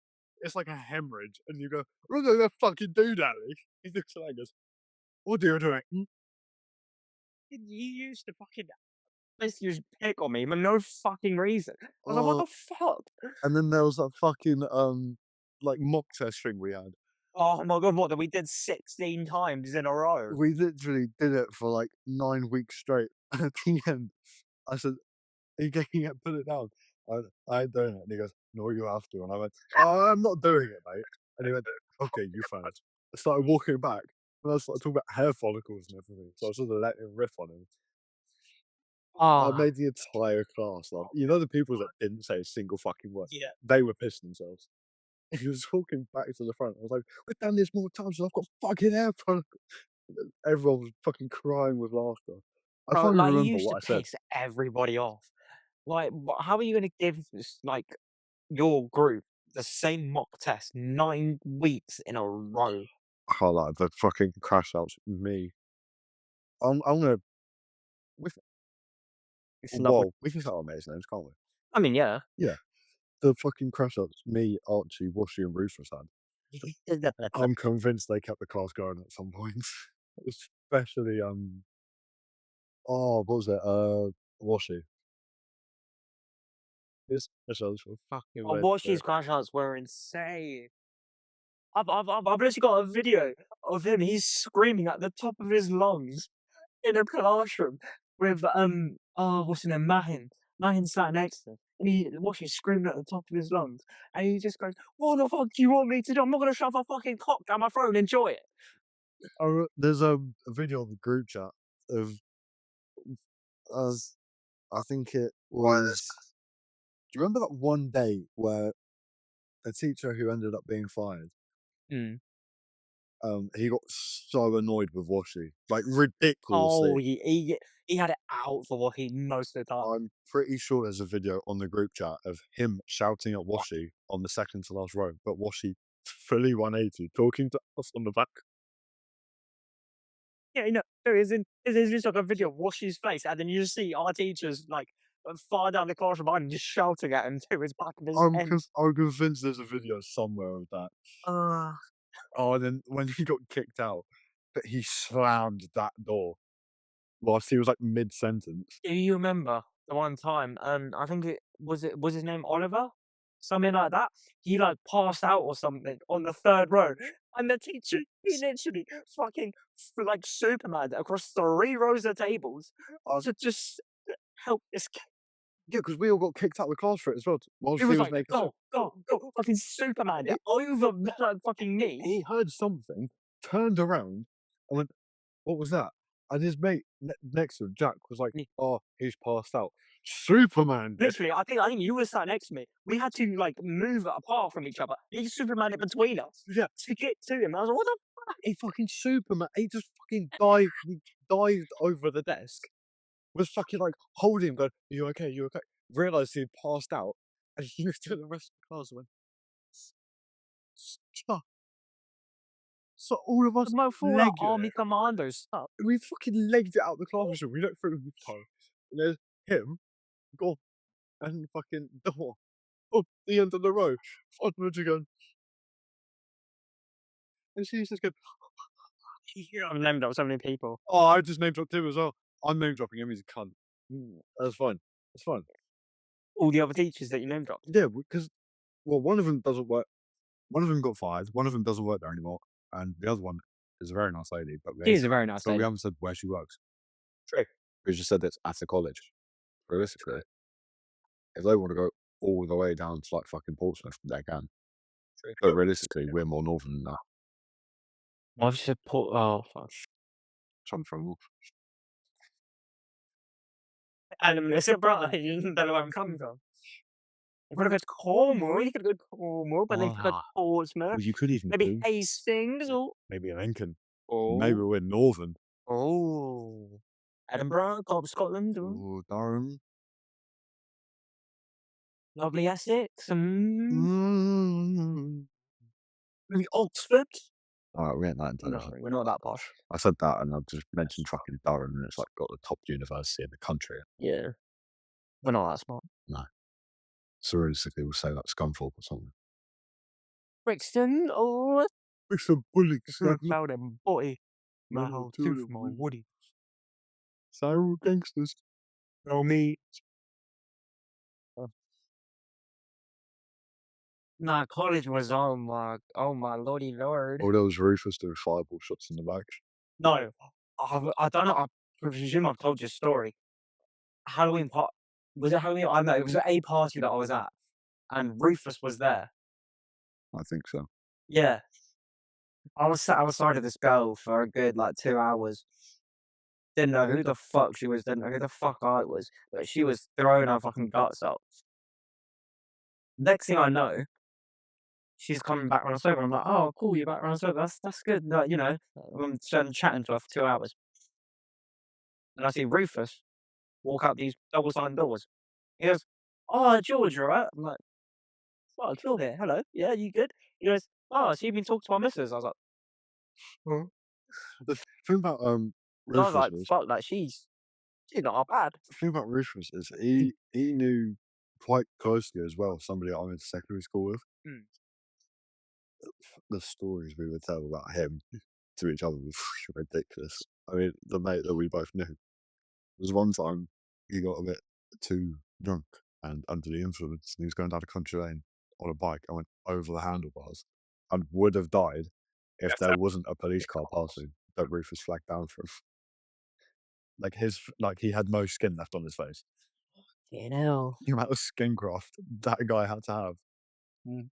it's like a hemorrhage, and you go, "I'm not gonna fucking do that, eh?" He looks at that and goes, "What are you doing?" You used to fucking basically just pick on me for no fucking reason. I was like, what Oh, the fuck? and then there was that fucking, like, mock test thing we had. Oh my god, what? That we did 16 times in a row. We literally did it for, like, 9 weeks straight, and at the end, I said, he kept put it down. I ain't doing it, and he goes, "No, you have to," and I went, "Oh, I'm not doing it, mate," and he went, "Okay, you first." I started walking back, and I started talking about hair follicles and everything, so I sort of let him riff on him. I Ah, made the entire class laugh. You know the people that didn't say a single fucking word? yeah. They were pissing themselves. He was walking back to the front. I was like, "We've done this more times than I've got fucking hair follicles." Everyone was fucking crying with laughter. I Bro, can't even like, you remember used to what I said. piss everybody off. Like, how are you gonna give this, like, your group the same mock test 9 weeks in a row? I can't lie, the fucking crash outs, me. I'm gonna we It's not well, we can say our mates' names, can't we? I mean, yeah. Yeah, the fucking crash outs, me, Archie, Washie, and Rufus had. I'm convinced they kept the class going at some point. Especially, what was it? Washie. His those were fucking I watched legendary. these crash outs were insane. I've literally got a video of him. He's screaming at the top of his lungs in a classroom with what's his name, Mahin. Mahin sat next to him, and he watching screaming at the top of his lungs, and he just goes, "What the fuck do you want me to do? I'm not gonna shove a fucking cock down my throat and enjoy it." There's a video on the group chat of us. I think it was. Do you remember that one day where a teacher who ended up being fired? Mm. He got so annoyed with Washi, like Oh, ridiculously. he had it out for what he most of the time. I'm pretty sure there's a video on the group chat of him shouting at Washi on the second to last row, but Washi fully 180 talking to us on the back. Yeah, you know, there's just like a video of wash his face, and then you just see our teachers like far down the classroom behind him, just shouting at him to his back of his head. I'm convinced there's a video somewhere of that. Uh, Oh, and then when he got kicked out, but he slammed that door whilst he was like mid sentence. do you remember the one time? I think it was his name Oliver, something like that. He like passed out or something on the third row, and the teacher he literally fucking like Superman across 3 rows of tables to just help this kid. Yeah, because we all got kicked out of the class for it as well, He whilst he was was like, making "Go, go, go!" Fucking Superman it over like fucking me. he heard something, turned around, and went, "What was that?" And his mate next to him, Jack, was like, "Oh, he's passed out." Superman did. Literally, I think you were sat next to me. We had to, like, move apart from each other. He Superman it between us Yeah, to get to him. I was like, "What the he fucking Superman. He just fucking dived. He dived over the desk. Was fucking like holding him, going, "Are you okay? You okay?" Realized he'd passed out, and he looked at the rest of the class and went, "Stop." So all of the us mo full like legged army it. commando stuff." We fucking legged it out the classroom. We looked through the window, and there's him, gone, and fucking door up the end of the row. Onwards again. And she's just going, Yeah, I've named up so many people. "Oh, I just name dropped him as well." I'm name dropping him. He's a cunt. That's fine. That's fine. All the other teachers that you name dropped. Yeah, because well, one of them doesn't work. One of them got fired. One of them doesn't work there anymore, and the other one is a very nice lady. She is a very nice But we lady. haven't said where she works. True. We just said it's at a college. Realistically, if they want to go all the way down to like fucking Portsmouth, they can. True. But realistically, we're more northern than that. I've just put oh fuck. So I'm from And it's a brother, you don't know where I'm coming from. You could go to Cornwall, you could go to Cornwall, but then you could go to ah, Portsmouth, well, you could even maybe do Hastings or maybe a Lincoln. Maybe Oh, we're northern. oh. Edinburgh, Scotland, Oh, Durham. lovely Essex, Mm. maybe Oxford? Alright, we ain't that No, intelligent. we're not that posh. I said that and I've just mentioned fucking Durham and it's like got the top university in the country. Yeah, we're not that smart. No. So realistically, we'll say like Scunthorpe or something. Brixton, oh, With some bullocks, good about them, boy. My man, whole two of tooth, them my would woody. Cyril gangsters. Tell me. Nah, college was oh my lordy lord. Oh, there was Rufus doing fireball shots in the back. No, I don't know. I presume I've told you a story. Halloween part was it Halloween? I know it was at a party that I was at, and Rufus was there. I think so. Yeah, I was sat outside of this girl for a good like 2 hours. Didn't know who the fuck she was. Didn't know who the fuck I was, but she was throwing her fucking guts out. Next thing I know, she's coming back when I'm sober. I'm like, oh, cool, you're back when I'm sober. That's good. Like, I'm chatting to her for 2 hours, and I see Rufus walk out these double sliding doors. He goes, "Oh, George, you alright?" I'm like, "Oh, Phil here. Hello. Yeah, you good?" He goes, "Oh, so you've been talking to my missus?" I was like, Huh? The thing about and I was Rufus like, was "Fuck, like she's not bad." the thing about Rufus is he knew quite closely as well somebody I went to secondary school with. Mm. The stories we would tell about him to each other was ridiculous. I mean, the mate that we both knew. There was one time he got a bit too drunk and under the influence, and he was going down a country lane on a bike and went over the handlebars and would have died if there wasn't a police car passing that Rufus flagged down for him. Like he had no skin left on his face. You know. The amount of skin graft that guy had to have. Mm.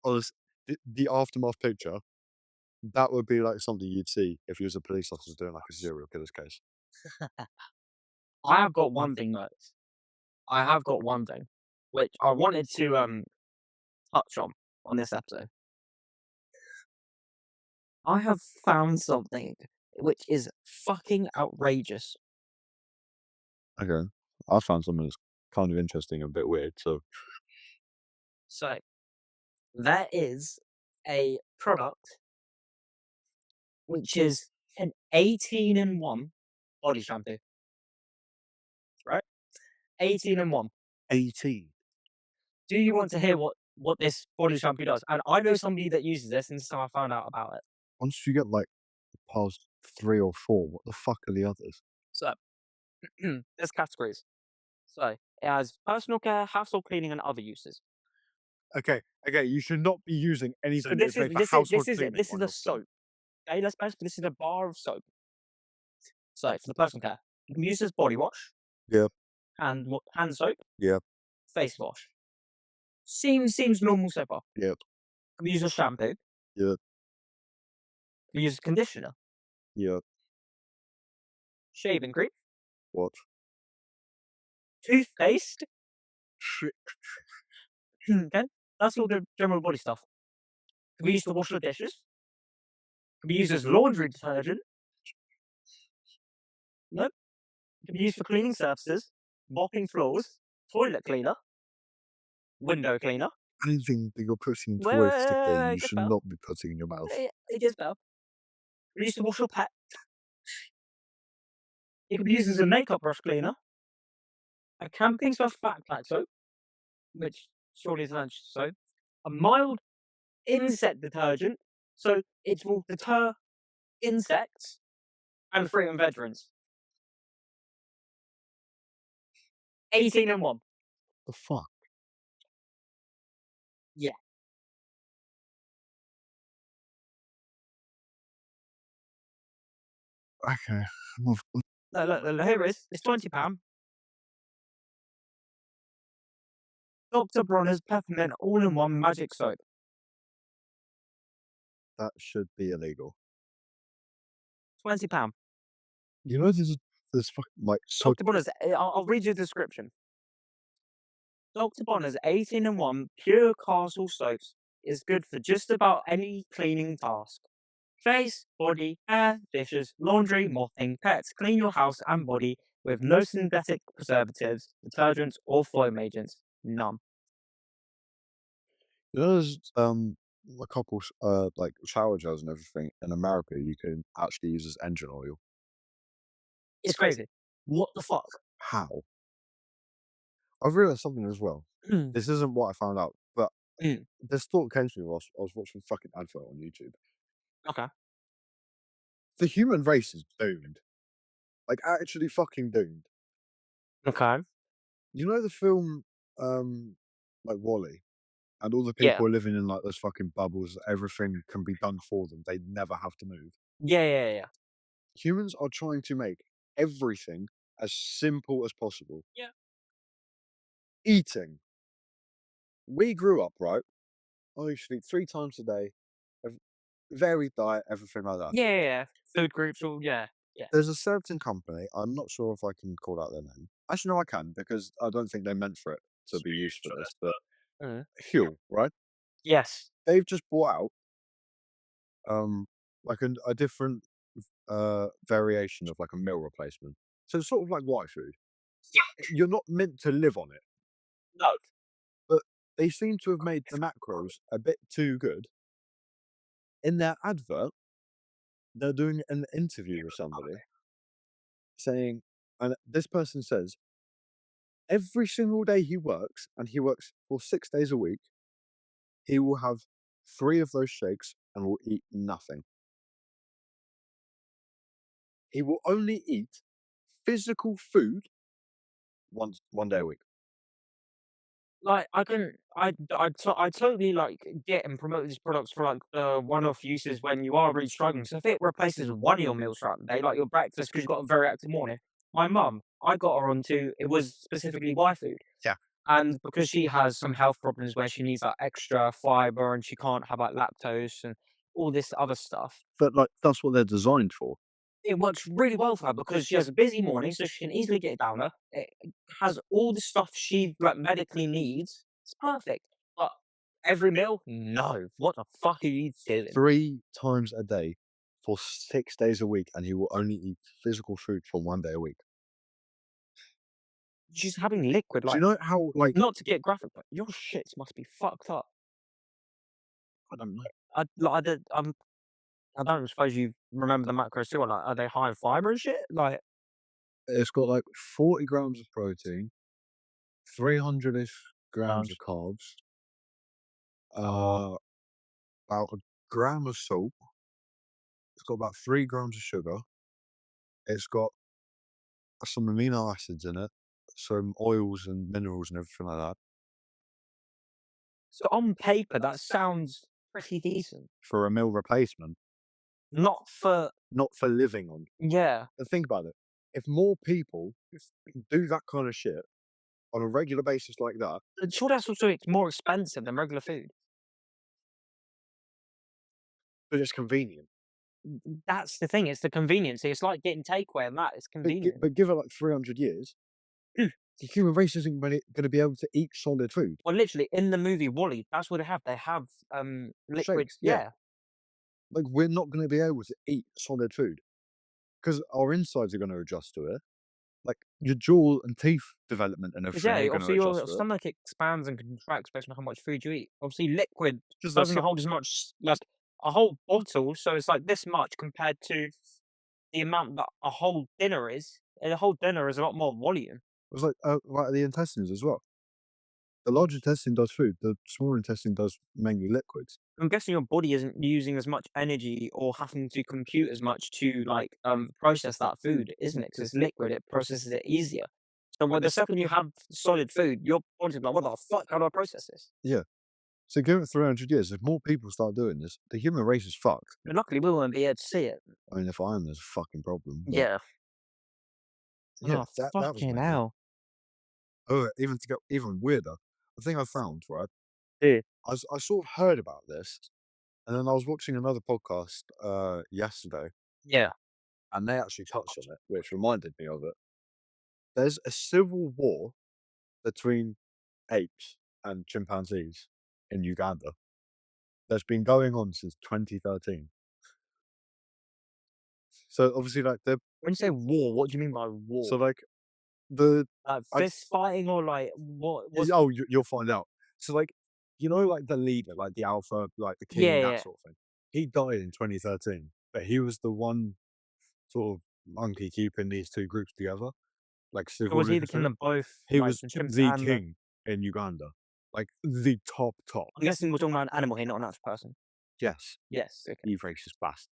Was the aftermath picture, that would be like something you'd see if you was a police officer doing like a serial killer's case. I have got one thing, though. I have got one thing, which I wanted to touch on this episode. I have found something which is fucking outrageous. Okay. I found something that's kind of interesting and a bit weird, so So there is a product which is an 18 in 1 body shampoo, right? 18 in 1. 18. Do you want to hear what this body shampoo does? And I know somebody that uses this, and this is how I found out about it. Once you get like past 3 or 4, what the fuck are the others? So there's categories. So it has personal care, household cleaning, and other uses. Okay, you should not be using So anything that this is is made for this is household this is it. cleaning This is on the your skin. soap. Okay, let's base this is a bar of soap. So for the personal care, you can use this body wash, Yeah, hand soap, yeah, face wash. Seems normal so far. yeah, Can we use a shampoo? yeah, Can we use a conditioner? yeah. Shaving cream, What? toothpaste. Shit. Okay, that's all the general body stuff. Can we use to wash the dishes? Can be used as laundry detergent. Nope. Can be used for cleaning surfaces, mopping floors, toilet cleaner, window cleaner. Anything that you're putting Wait, into wait, a wait, sticky, wait, you it gets should better. not be putting in your mouth. It gets better. Can be used to wash your pet. It can be used as a makeup brush cleaner, a camping slash backpack soap, which surely is an soap, a mild insect detergent, so it will deter insects and fruit and vegetables. 18 in 1. The fuck? Yeah. Okay. Look, here it is. It's £20. Dr. Bronner's Peppermint All-in-One Magic Soap. That should be illegal. £20. You know, there's fucking like so. Dr. Bronner's, I'll read you the description. Dr. Bronner's 18 in 1 pure castle soaps is good for just about any cleaning task. Face, body, hair, dishes, laundry, mopping, pets. Clean your house and body with no synthetic preservatives, detergents, or foam agents. None. You know, there's a couple like shower gels and everything in America you can actually use as engine oil. It's crazy. What the fuck? How? I've realized something as well. Mm, This isn't what I found out, but mm, this thought came to me whilst I was watching a fucking advert on YouTube. okay. The human race is doomed. Like actually fucking doomed. Okay. You know the film like Wally? And all the Yeah. people are living in like those fucking bubbles, everything can be done for them. They never have to move. Yeah, yeah, yeah. Humans are trying to make everything as simple as possible. Yeah. Eating. We grew up, right? I used to eat 3 times a day, a varied diet, everything like that. Yeah, yeah, yeah. Food groups, all yeah, yeah. There's a certain company, I'm not sure if I can call out their name. Actually, no, I can because I don't think they meant for it to be used for this, but Mm. Huel, right? Yes. They've just bought out like a different variation of like a meal replacement. So it's sort of like white food. Yeah. You're not meant to live on it, No. but they seem to have made the macros a bit too good. In their advert, they're doing an interview with somebody saying, and this person says, every single day he works, and he works for 6 days a week, he will have 3 of those shakes and will eat nothing. He will only eat physical food one day a week. Like, I totally, like, get and promote these products for, like, the one-off uses when you are really struggling. So if it replaces one of your meals throughout the day, like your breakfast, because 'cause you've got a very active morning. My mum, I got her onto it was specifically Y food, Yeah. and because she has some health problems where she needs, like, extra fiber and she can't have, like, lactose and all this other stuff, But like that's what they're designed for. it works really well for her because she has a busy morning, so she can easily get it down her. It has all the stuff she, like, medically needs. It's perfect. But every meal? No. What the fuck are you doing? 3 times a day for 6 days a week, and he will only eat physical food for one day a week. She's having liquid, Do you like, know how, like, not to get graphic, but your shit must be fucked up. I don't know. I don't suppose you remember the macros too, like, are they high in fiber and shit? Like, It's got like 40 grams of protein, 300-ish grams of grams. carbs, Oh. uh, about a gram of salt. It's got about 3 grams of sugar. It's got some amino acids in it, some oils and minerals and everything like that So on paper, that sounds pretty decent. for a meal replacement, Not for not for living on. yeah. And think about it. If more people do that kind of shit on a regular basis like that, And sure, that's also it's more expensive than regular food. but it's convenient. That's the thing, it's the convenience. It's like getting takeaway and that, it's convenient. But give it like 300 years, the human race isn't gonna be able to eat solid food. Well, literally, in the movie WALL-E, that's what they have. They have, liquid Shakes, yeah. yeah. Like, we're not gonna be able to eat solid food because our insides are gonna adjust to it. Like, your jaw and teeth development and 'Cause, everything yeah, are gonna obviously, adjust your to it. stomach expands and contracts based on how much food you eat. Obviously, liquid Just doesn't like hold as much like, a whole bottle, so it's like this much compared to the amount that a whole dinner is, and a whole dinner is a lot more volume. it's like the intestines as well. The large intestine does food, the small intestine does mainly liquids. I'm guessing your body isn't using as much energy or having to compute as much to like process that food, isn't it? Because it's liquid, it processes it easier. So when the second you have solid food, your body's like, what the fuck? How do I process this? Yeah. So give it 300 years, if more people start doing this, the human race is fucked. And luckily, we won't be able to see it. I mean, if I am, there's a fucking problem, but Yeah. yeah, Oh that was fucking amazing. hell, Oh, even to go even weirder, the thing I found, right, dude. I sort of heard about this, and then I was watching another podcast, yesterday, Yeah. and they actually touched on it, which reminded me of it. There's a civil war between apes and chimpanzees in Uganda. that's been going on since 2013. So obviously, like When you say war, what do you mean by so war? like the Like I fist fighting or like what? is What's oh you'll find out. So like like the leader, like the alpha, like the yeah, king, yeah, that yeah. sort of thing. He died in 2013, but he was the one sort of monkey keeping these two groups together, like So civil was he the king leadership. of both, He like was the chimps the and the? king in Uganda, like the top. I'm guessing we're talking about an animal here, not an actual person. Yes, Yes. Okay. you racist bastard.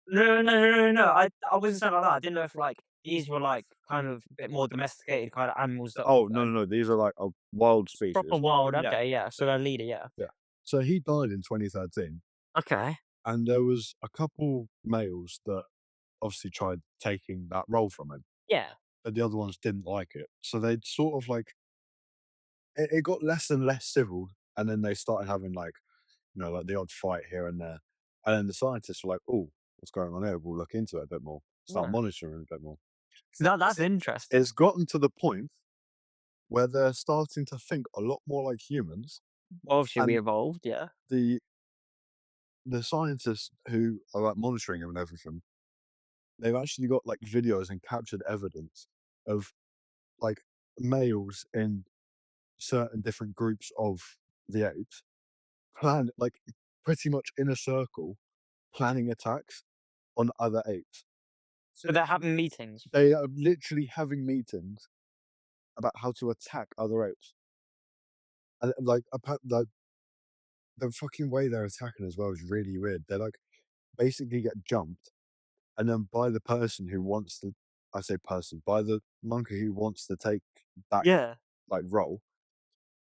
No. I wasn't saying like that. I didn't know if like these were like kind of a bit more domesticated kind of animals that Oh, no, these are like a wild proper species. wild. Yeah, Okay, yeah. So their leader, yeah. yeah. So he died in 2013, Okay. and there was a couple males that obviously tried taking that role from him, Yeah. but the other ones didn't like it. So they'd sort of like it got less and less civil, and then they started having like, like the odd fight here and there. And then the scientists were like, "Oh, what's going on here? We'll look into it a bit more, start Yeah. monitoring it a bit more." So that's interesting. It's gotten to the point where they're starting to think a lot more like humans, Obviously, we and evolved. Yeah. the the scientists who are like monitoring him and everything, they've actually got like videos and captured evidence of like males in certain different groups of the apes like pretty much in a circle planning attacks on other apes. So they're having meetings. They are literally having meetings about how to attack other apes. And like the fucking way they're attacking as well is really weird. They're like basically get jumped and then by the person who wants to I say person, by the monkey who wants to take that, Yeah. like, role,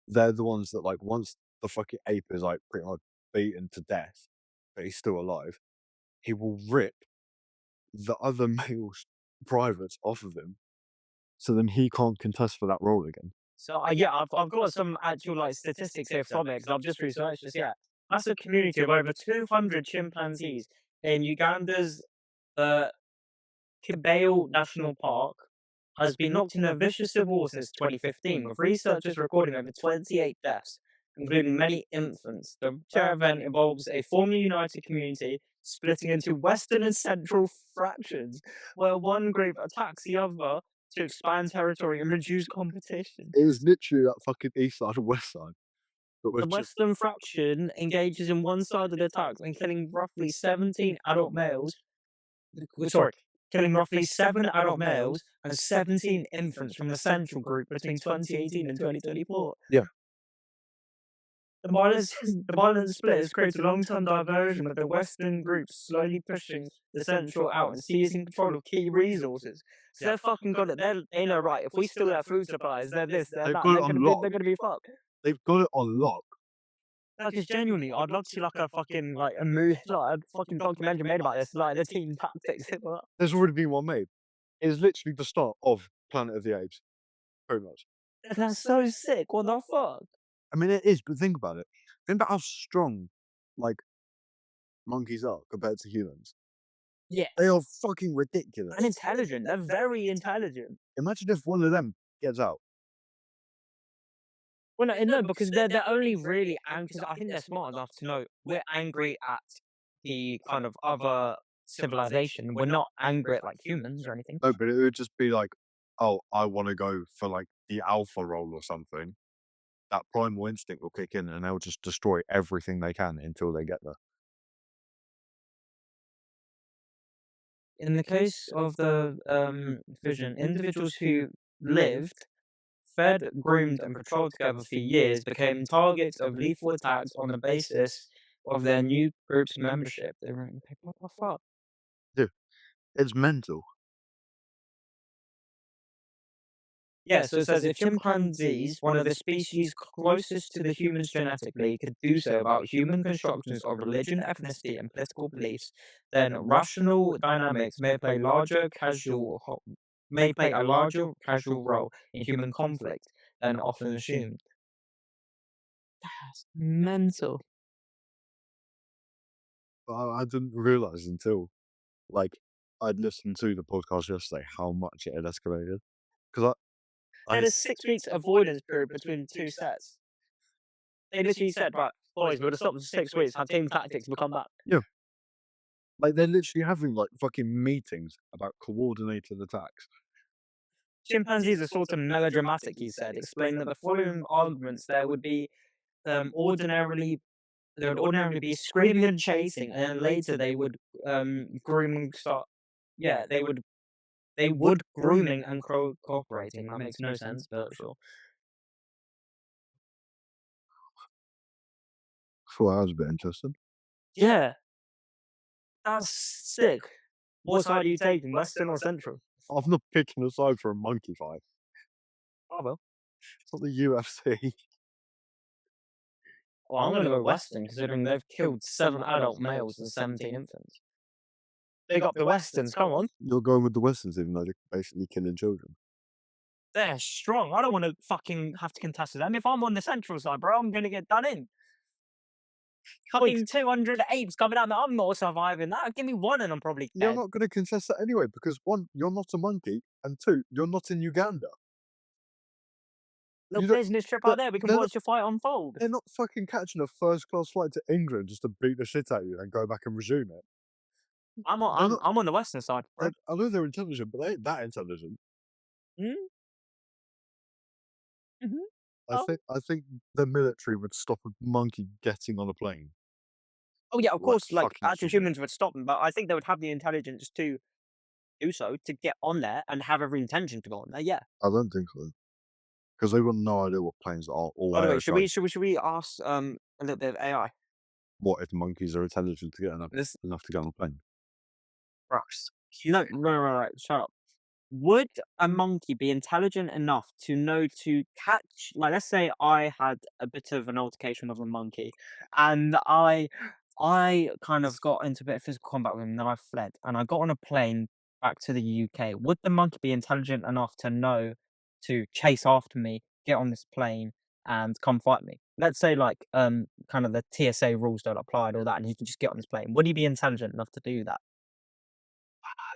they're the ones that, like, once the fucking ape is, like, pretty much beaten to death, but he's still alive, he will rip the other male's privates off of him, so then he can't contest for that role again. So yeah, I've got some actual like statistics here from it 'cause I've just researched this. Yeah, that's a community of over 200 chimpanzees in Uganda's uh, Kibale National Park has been locked in a vicious civil war since 2015, with researchers recording over 28 deaths, including many infants. The terror event involves a formerly united community splitting into Western and Central fractions, where one group attacks the other to expand territory and reduce competition. It was literally that fucking east side and west side, but The with just Western fraction engages in one-sided attacks and killing roughly 17 adult males. Sorry, killing roughly 7 adult males and 17 infants from the Central Group between 2018 and 2024. yeah. The violent split has created a long-term diversion, with the Western group slowly pushing the Central out and seizing control of key resources. So they're fucking got it. They know, right, if we steal their food supplies, they're this, they're They've that, got it they're on gonna be lock. they're gonna be fucked. They've got it on lock. Like, it's genuinely, I'd love to see like a fucking like a movie, like a fucking documentary made about this, like the team tactics. There's already been one made. It's literally the start of Planet of the Apes, pretty much. That's so sick. What the fuck? I mean, it is, but think about it. Think about how strong, like, monkeys are compared to humans. Yeah, They are fucking and ridiculous. intelligent. They're very intelligent. Imagine if one of them gets out. Well, no, because they're only really angry. I think they're smart enough to know we're angry at the kind of other civilization. We're not angry at like humans or anything. No, but it would just be like, oh, I want to go for like the alpha role or something. That primal instinct will kick in and they'll just destroy everything they can until they get there. In the case of the vision, individuals who lived, fed, groomed, and patrolled together for years became targets of lethal attacks on the basis of their new group's membership. They were like, what the fuck? Dude, it's mental. Yeah, so it says if chimpanzees, one of the species closest to the humans genetically, could do so about human constructions of religion, ethnicity, and political beliefs, then rational dynamics may play a larger casual role in human conflict than often assumed. That's mental. But I didn't realize until like I'd listened to the podcast yesterday how much it had escalated. Because They I had a 6 weeks avoidance period between two sets. They literally said, right, boys, we would have stopped for 6 weeks, had team tactics, we'll come back. Yeah, like they're literally having like fucking meetings about coordinated attacks. Chimpanzees are sort of melodramatic, he said, explaining that the following arguments um, ordinarily there would ordinarily be screaming and chasing, and then later they would grooming start. Yeah, they would grooming and cooperating. That makes no sense, but sure. So that was a bit interesting. Yeah, that's sick. What side are you taking, Western or Central? I'm not picking a side for a monkey fight. Oh well. It's not the UFC. Well, I'm gonna go Western, considering they've killed 7 adult males and 17 infants. Big up the Westerns, come on. You're going with the Westerns, even though they're basically killing children. They're strong. I don't want to fucking have to contest with them. If I'm on the Central side, bro, I'm gonna get done in. Like, Fucking 200 apes coming out. I'm not surviving that. Give me one and I'm probably you're dead. not going to contest that anyway, because one, you're not a monkey, and two, you're not in Uganda. Little You don't. business trip They're, out there. We can they're not. watch the fight unfold. They're not fucking catching a first class flight to England just to beat the shit out of you and go back and resume it. I'm They're on. not. I'm on the Western side, bro. I know they're intelligent, but they ain't that intelligent. Mm-hmm. Mm-hmm. I Oh. think. I think the military would stop a monkey getting on a plane. Oh yeah, of Like course. Like fucking actual stupid. humans would stop them, but I think they would have the intelligence to do so to get on there and have every intention to go on there. Yeah. I don't think so, because they wouldn't no idea what planes are or By the where way, it's should going. we should we should we ask a little bit of AI? What if monkeys are intelligent to get This enough to get on a plane? Rocks. No, no, no, no, shut up. Would a monkey be intelligent enough to know to catch, like, let's say I had a bit of an altercation with a monkey, and I kind of got into a bit of physical combat with him, and then I fled, and I got on a plane back to the UK. Would the monkey be intelligent enough to know to chase after me, get on this plane, and come fight me? Let's say, like, kind of the TSA rules don't apply and all that, and he can just get on this plane. Would he be intelligent enough to do that?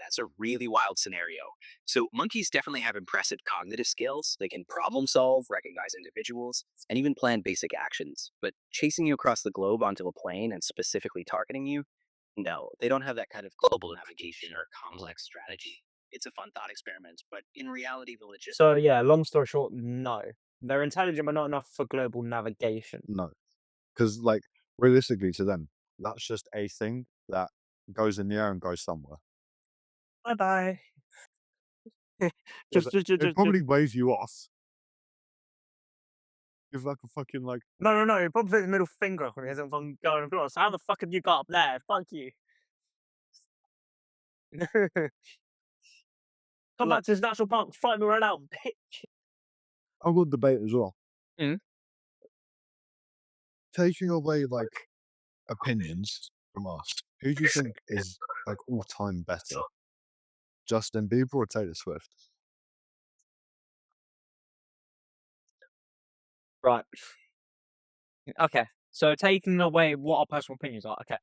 That's a really wild scenario. So, monkeys definitely have impressive cognitive skills. They can problem solve, recognize individuals, and even plan basic actions. But chasing you across the globe onto a plane and specifically targeting you, no, they don't have that kind of global navigation or complex strategy. It's a fun thought experiment, but in reality, the logistics. So yeah, long story short, no. They're intelligent, but not enough for global navigation. No, because like realistically to them, that's just a thing that goes in the air and goes somewhere. Bye bye. Yeah, just, just, just, it just, just. probably weighs you off. If like a fucking like, No, no, no. You probably put the middle finger up when he isn't fucking going across. How the fuck have you got up there? Fuck you. Come like back to this national park. Fight me right now, bitch. I would debate as well. Mm. Taking away like opinions from us, who do you think is like all time better? Justin Bieber or Taylor Swift? Right. Okay. So taking away what our personal opinions are. Okay.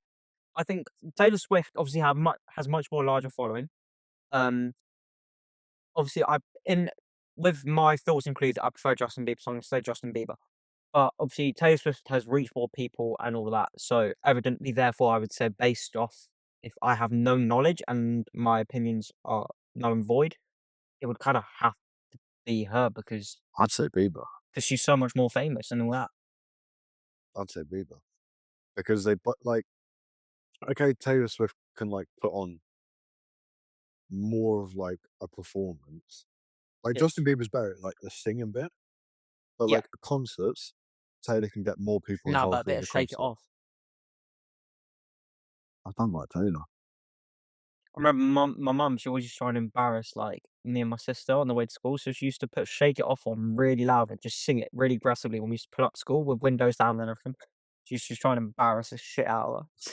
I think Taylor Swift obviously has much more larger following. Um, obviously I in with my thoughts included, I prefer Justin Bieber songs, so Justin Bieber. But obviously Taylor Swift has reached more people and all that. So evidently, therefore, I would say based off if I have no knowledge and my opinions are null and void, it would kind of have to be her I'd say Bieber. because she's so much more famous and all that. I'd say Bieber because they but like okay, Taylor Swift can like put on more of like a performance. Like Yes. Justin Bieber's better at like the singing bit, but Yeah. like concerts, Taylor can get more people No, but a involved bit with of the shake it concert. off. I don't like Taylor. I remember my mum, she always used to try and embarrass like me and my sister on the way to school. So she used to put Shake It Off on really loud and just sing it really aggressively when we used to pull up to school with windows down and everything. She used to try and embarrass the shit out of her.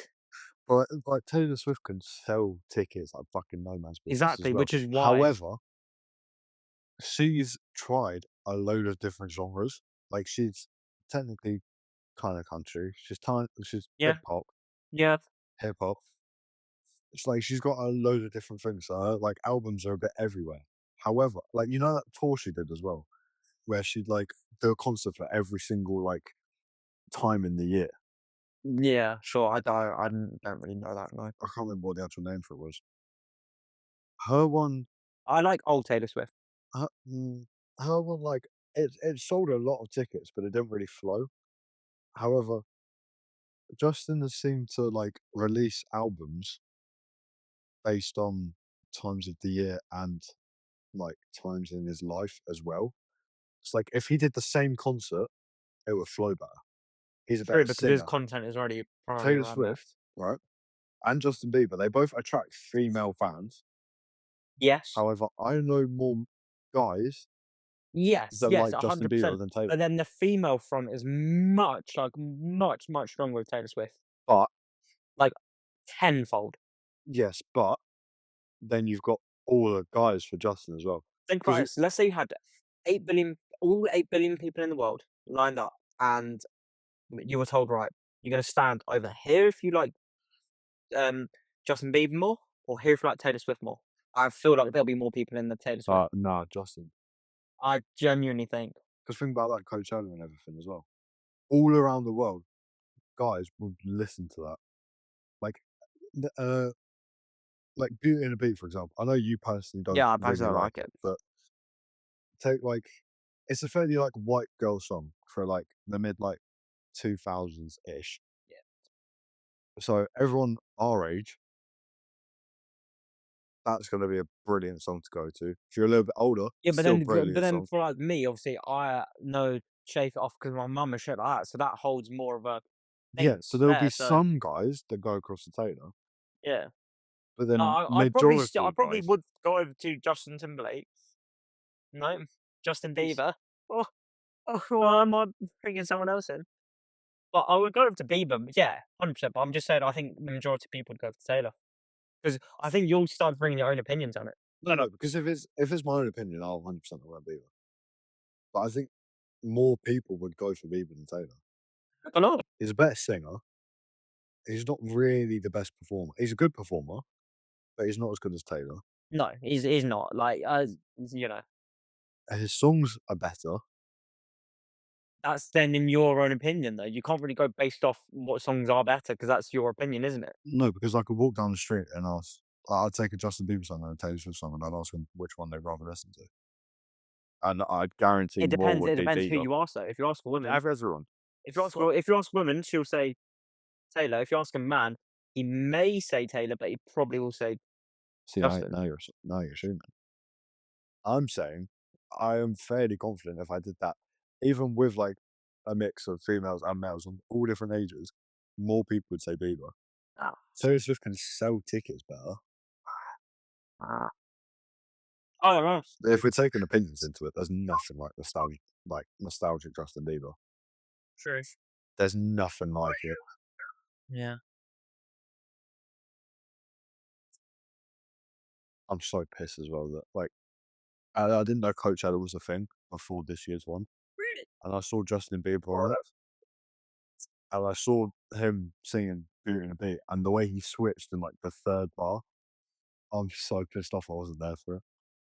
But like Taylor Swift can sell tickets like fucking no man's business as Exactly, well. which is why. However, she's tried a load of different genres. Like she's technically kind of country. She's Yeah, yeah, hip hop. It's like she's got a load of different things. So her like albums are a bit everywhere. However, like you know that tour she did as well, where she'd like do a concert for every single like time in the year. Yeah, sure. I don't really know that. No, I can't remember what the actual name for it was. Her one, I like old Taylor Swift. her, her one, like it sold a lot of tickets, but it didn't really flow. However, Justin has seemed to like release albums based on times of the year and like times in his life as well. It's like if he did the same concert, it would flow better. He's a better True, because his singer. content is already primarily Taylor around that. Swift, right, and Justin Bieber, they both attract female fans. Yes. However, I know more guys Yes, that yes, like Justin Bieber 100%. than Taylor. But then the female front is much, like, much, much stronger with Taylor Swift. But Like, tenfold. yes, but then you've got all the guys for Justin as well. Think about Because this. Let's say you had 8 billion, all 8 billion people in the world lined up, and you were told, right, you're going to stand over here if you like um, Justin Bieber more, or here if you like Taylor Swift more. I feel like there'll be more people in the Taylor Swift. nah, Justin. I genuinely think. Because think about that Coachella and everything as well. All around the world, guys would listen to that. Like, the, like Beauty and the Beat, for example. I know you personally don't Yeah, I really personally like like it, it. but take like it's a fairly like white girl song for like the mid like 2000s ish. Yeah. So everyone our age, that's going to be a brilliant song to go to. If you're a little bit older, Yeah, still but brilliant then song. for like me, obviously, I know Shape It Off because my mum and shit like that, so that holds more of a Yeah, thing so there'll be there. So some guys that go across the Taylor, yeah, but no, then I majority of probably guys, would go over to Justin Timberlake. No, Justin Bieber. Oh, well, I might bring someone else in, but I would go over to Bieber. Yeah, 100%. But I'm just saying, I think the majority of people would go for Taylor because I think you'll start bringing your own opinions on it. no, because if it's my own opinion, I'll 100% go Bieber. But I think more people would go for Bieber than Taylor. I know. He's a better singer. He's not really the best performer. He's a good performer, but he's not as good as Taylor. No, he's not like you know. His songs are better. That's then in your own opinion, though. You can't really go based off what songs are better because that's your opinion, isn't it? No, because I could walk down the street and ask, I'd take a Justin Bieber song and a Taylor Swift song, and I'd ask them which one they'd rather listen to. And I'd guarantee It more depends. would It be depends who Bieber. you ask, though. If you ask a woman, Everyone. if you ask a woman, she'll say Taylor. If you ask a man, he may say Taylor, but he probably will say See, Justin. now you're assuming. I'm saying I am fairly confident if I did that, even with like a mix of females and males on all different ages, more people would say Bieber. Ah, Taylor Swift can sell tickets better. ah. I don't know. If we're taking opinions into it, there's nothing like nostalgic Justin Bieber. True. There's nothing like it. Yeah. I'm so pissed as well that like I didn't know Coachella was a thing before this year's one, Really? and I saw Justin Bieber on it, and I saw him singing "Beauty and the Beat," and the way he switched in like the third bar, I'm so pissed off I wasn't there for it.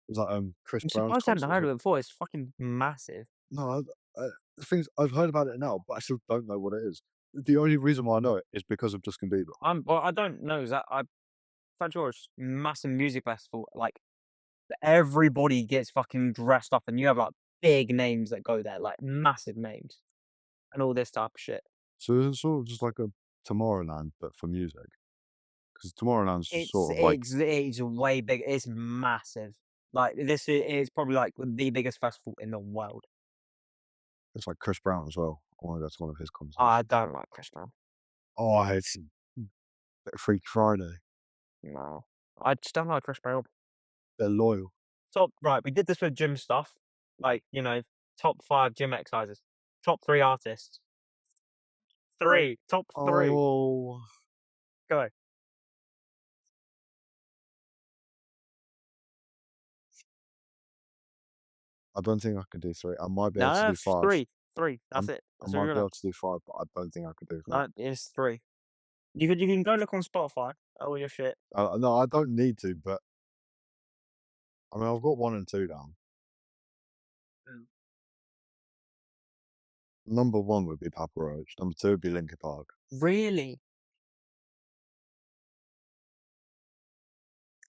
It was like Chris I'm Brown's surprised I hadn't concert. heard of it before. It's fucking massive. No, the things I've heard about it now, but I still don't know what it is. The only reason why I know it is because of Justin Bieber. Well, I don't know that Fat George, massive music festival. Like everybody gets fucking dressed up, and you have like big names that go there, like massive names, and all this type of shit. So it's sort of just like a Tomorrowland, but for music. Because Tomorrowland's just It's sort of like it's it's way big. It's massive. Like is probably like the biggest festival in the world. it's like Chris Brown as well. I want to go to one of his concerts. I don't like Chris Brown. Oh, it's Freaky Friday. No, I just don't like Chris Brown. They're loyal. Top right, we did this with gym stuff, like top 5 gym exercises, top 3 artists, top 3. Oh, Go. I don't think I can do three. I might be able to No, do five. 3, 3. That's it. I That's what might you're be gonna. able to do five, but I don't think I could do three. No, it's 3. You can go look on Spotify at all your shit. No, I don't need to, but I mean, I've got one and two down. Mm. Number one would be Papa Roach. Number two would be Linkin Park. Really?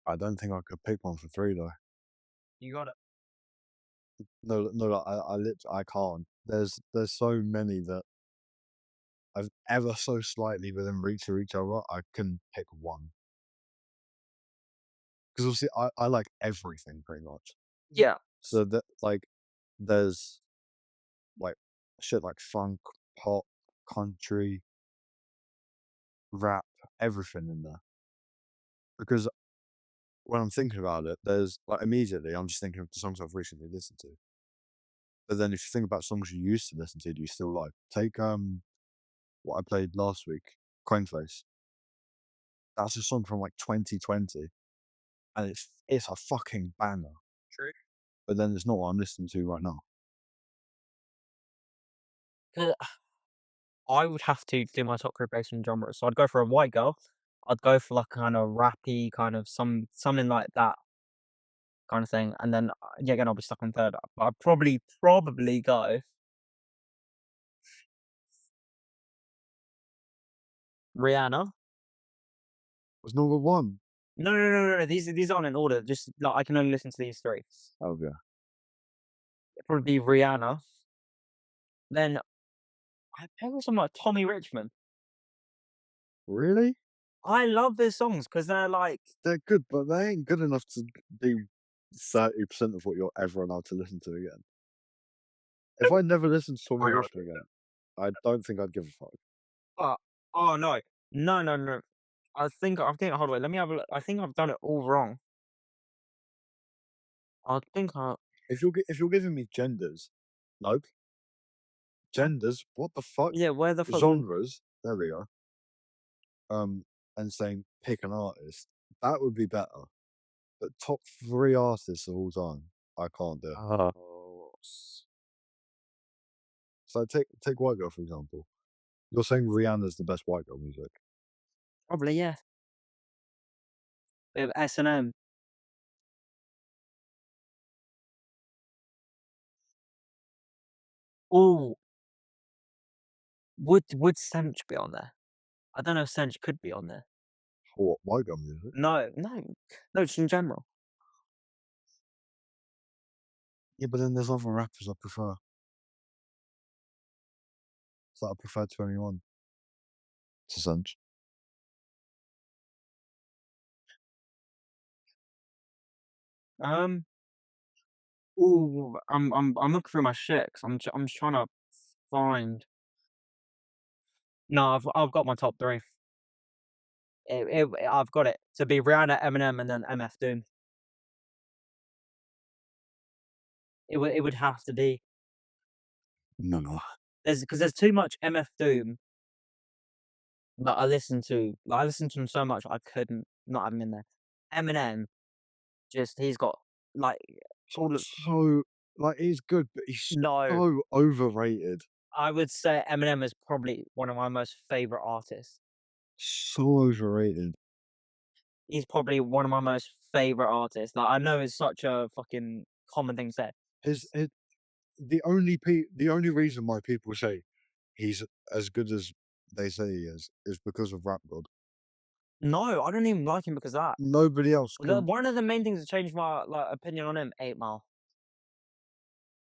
I don't think I could pick one for three though. You got it. No, no, I can't. There's so many that I've ever so slightly within reach of each other. I can pick one because obviously I like everything pretty much. Yeah. So that like there's like shit like funk, pop, country, rap, everything in there. Because when I'm thinking about it, there's like immediately I'm just thinking of the songs I've recently listened to. But then if you think about songs you used to listen to, do you still like? Take what I played last week, Coinface. That's a song from like 2020, and it's a fucking banger. True. But then it's not what I'm listening to right now. 'Cause I would have to do my top group based on genre. So I'd go for a white girl. I'd go for like kind of rappy, kind of something like that kind of thing. And then yeah, again, I'll be stuck on third. But I'd probably go Rihanna. Was number one. No. These aren't in order. Just like I can only listen to these three. Oh yeah. It'd probably be Rihanna. Then I'd pair with someone like Tommy Richmond. Really? I love their songs because they're like They're good, but they ain't good enough to be 30% of what you're ever allowed to listen to again. If I never listened to Tommy Richmond again, I don't think I'd give a fuck. oh, oh no. I think hold on, let me have a look. I think I've done it all wrong. I think I If you're giving me genders, nope. Genders, what the fuck? yeah, where the fuck Genres, there we go. And saying pick an artist, that would be better. But top three artists of all time, I can't do. oh, So take White Girl for example. You're saying Rihanna's the best White Girl music. probably, yeah. Bit of S&M. Ooh, would Sench be on there? I don't know if Sench could be on there. What White Girl music? No, just in general. Yeah, but then there's other rappers I prefer. So I prefer 21 to Sunch. Um, ooh, I'm looking through my shit 'cause I'm just trying to find no, I've got my top 3. I've got it. To be Rihanna, Eminem, and then MF Doom. It would have to be. No. There's too much MF Doom that I listen to. Like, I listen to him so much I couldn't not have him in there. Eminem, just he's got like all the So like he's good, but he's no. so overrated. I would say Eminem is probably one of my most favorite artists. So overrated. He's probably one of my most favorite artists. Like I know it's such a fucking common thing to say. His it the only reason why people say he's as good as they say he is because of Rap God. No, I don't even like him because of that. Nobody else can. One of the main things that changed my like opinion on him, 8 Mile.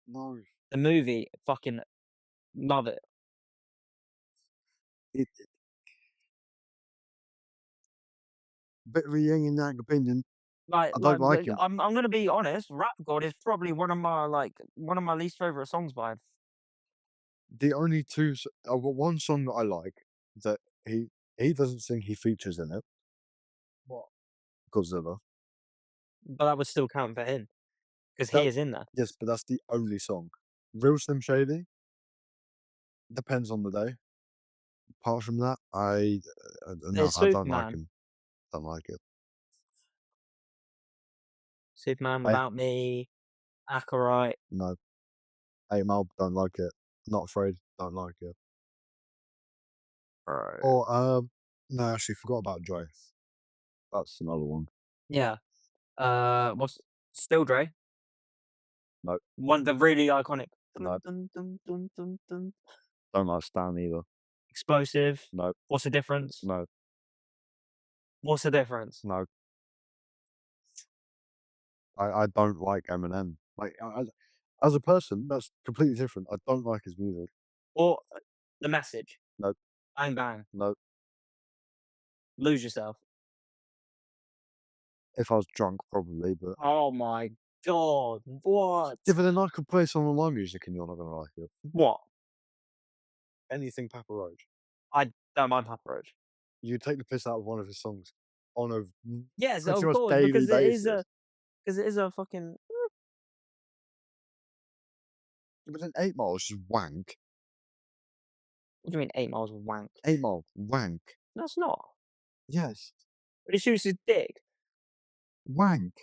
No, The movie, fucking love it. it, bit of a yin and yang opinion. I don't like him. I'm gonna be honest. Rap God is probably one of my least favorite songs by him. The only I've got one song that I like that he doesn't sing. He features in it. What? Godzilla. But that would still count for him because he That is in there. yes, but that's the only song. Real Slim Shady depends on the day. Apart from that, no, There's I don't like Superman. him. Don't like it. Superman I Without Me, Acolyte. no. 8 Mile, don't like it. Not Afraid, don't like it. Bro. Or no, I actually forgot about Joy. That's another one. Yeah. What's Still Dre? No, One the really iconic. Dun, no. dun, dun, dun, dun, dun. Don't like Stan either. Explosive. No, What's the difference? no, What's the difference? no. I don't like Eminem. Like, as a person, that's completely different. I don't like his music. Or the message? No, Bang bang. no. Lose yourself. If I was drunk, probably, but Oh my god. What? yeah, but then I could play some of my music and you're not gonna like it. What? Anything Papa Roach. I don't mind Papa Roach. You take the piss out of one of his songs on a Yes, pretty of much course, daily basis. because it is a fucking. Yeah, but then 8 Mile is just wank. What do you mean 8 miles of wank? 8 Mile, wank. No, it's not. Yes, But he shoots his dick. wank.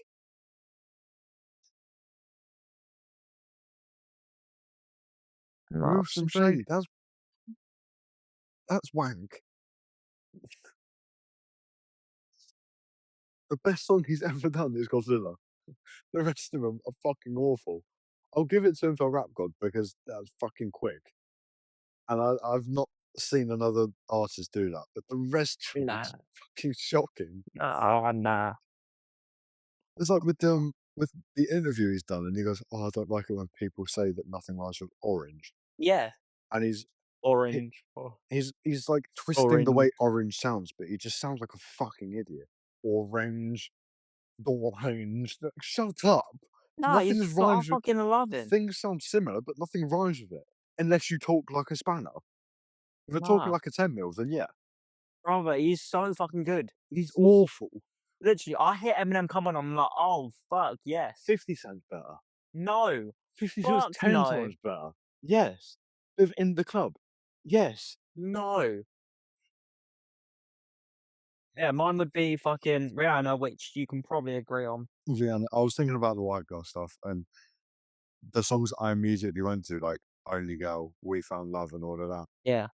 Remove some shade. That's wank. The best song he's ever done is Godzilla. The rest of them are fucking awful. I'll give it to him for Rap God because that was fucking quick. And I've not seen another artist do that, but the rest of Nah. it's fucking shocking. Oh, nah. It's like with the interview he's done, and he goes, "Oh, I don't like it when people say that nothing rhymes with orange." Yeah. And he Orange. Oh, he's like twisting the orange. way orange sounds, but he just sounds like a fucking idiot. Orange, orange. Like, shut up. Nah, Nothing he's just I rhymes with. fucking love him. Things sound similar, but nothing rhymes with it. Unless you talk like a spanner. If you're talking Nah. like a 10 mil, then yeah. Brother, he's so fucking good. He's awful. Literally, I hear Eminem come on, I'm like, oh, fuck, yes. 50 Cent's better. No. 50 Cent's Fuck 10 no. times better. Yes. With In the Club. Yes. No. Yeah, mine would be fucking Rihanna, which you can probably agree on. Yeah, and I was thinking about the white girl stuff, and the songs I immediately went to, like Only Girl, We Found Love, and all of that. Yeah.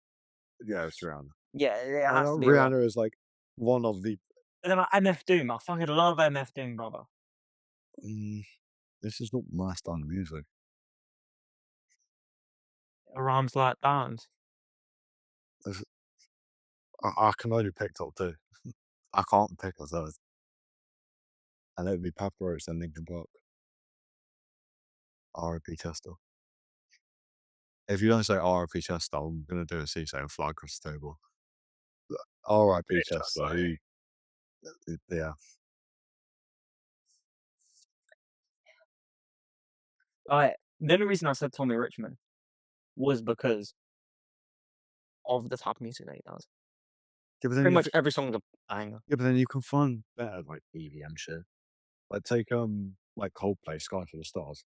Yeah, it's Rihanna. Yeah, it I has know to be Rihanna. Rihanna is like one of the. And then like, MF Doom, I fucking love MF Doom, brother. Mm, this is not my style of music. It rhymes like dance. This, I can only pick top two. I can't pick a third. And it would be Papa Roach and Linkin Park. R.I.P. Chester. If you don't say R.I.P. Chester, I'm going to do a CSA and fly across the table. R.I.P. Chester. Yeah. The only reason I said Tommy Richmond was because of the type of music that he does. Yeah, but then Pretty much every song's a banger. yeah, but then you can find better like EDM shit. Like take like Coldplay, Sky for the Stars.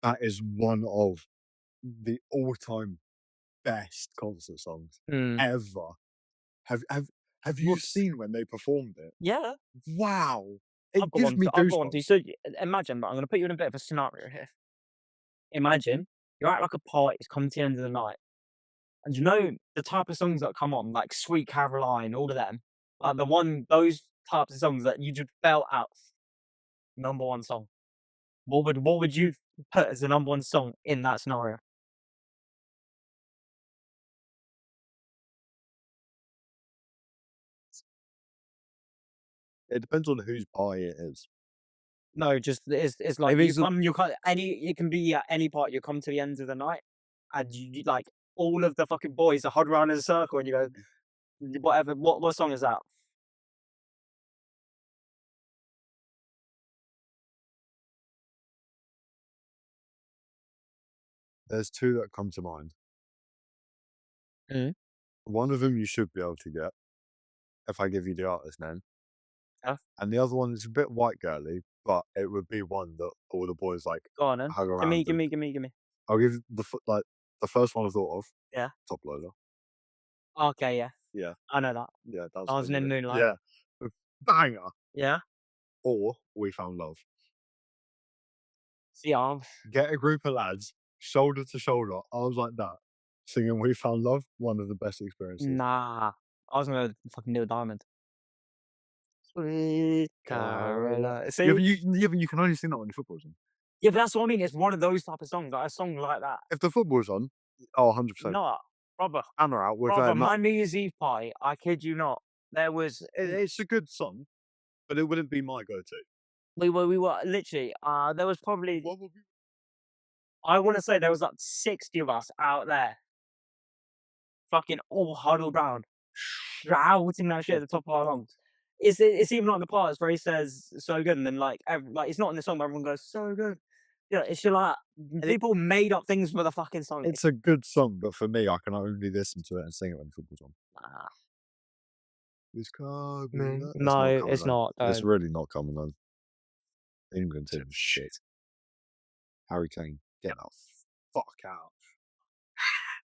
That is one of the all-time best concert songs Mm. ever. Have you seen when they performed it? Yeah. Wow. It I've got gives one. me I've got one. goosebumps. So imagine, but I'm going to put you in a bit of a scenario here. Imagine you're at like a party, it's coming to the end of the night, and you know the type of songs that come on, like Sweet Caroline, all of them, like those types of songs that you just belt out. Number one song. What would you put as the number one song in that scenario? It depends on whose party it is. No, just it's like If it's a- you come it can be at any part. You come to the end of the night, and you like all of the fucking boys are huddled around in a circle, and you go, whatever. What song is that? There's two that come to mind. Mm. One of them you should be able to get if I give you the artist name. Yeah. And the other one is a bit white girly, but it would be one that all the boys like Go on then. hug Give around. me. I'll give you the first one I thought of. Yeah. Top Loader. Okay, yeah. Yeah. I know that. Yeah, that's I was in Moonlight. Yeah. Banger. Yeah. Or We Found Love. See, Get a group of lads, shoulder to shoulder, arms like that, singing We Found Love, one of the best experiences. nah. I was gonna fucking Neil Diamond. Sweet Caroline. See? Yeah, but you can only sing that when the football's on. Yeah, but that's what I mean. It's one of those type of songs, like a song like that. If the football's on, oh, 100%. No, Brother, hammer out with brother, a my New Year's Eve party, I kid you not, there was it's a good song, but it wouldn't be my go-to. we were literally, there was probably, What would be I wanna say there was like 60 of us out there, fucking all huddled round, shouting that shit at the top of our lungs. It's even like the parts where he says "so good" and then like it's not in the song, but everyone goes "so good." Yeah, it's just like people made up things for the fucking song. it's a good song, but for me, I can only listen to it and sing it when the football's on. Ah, It's coming no, on. It's no, not coming it's on. not. It's Don't. really not coming on. England team is shit. Harry Kane, get the fuck out.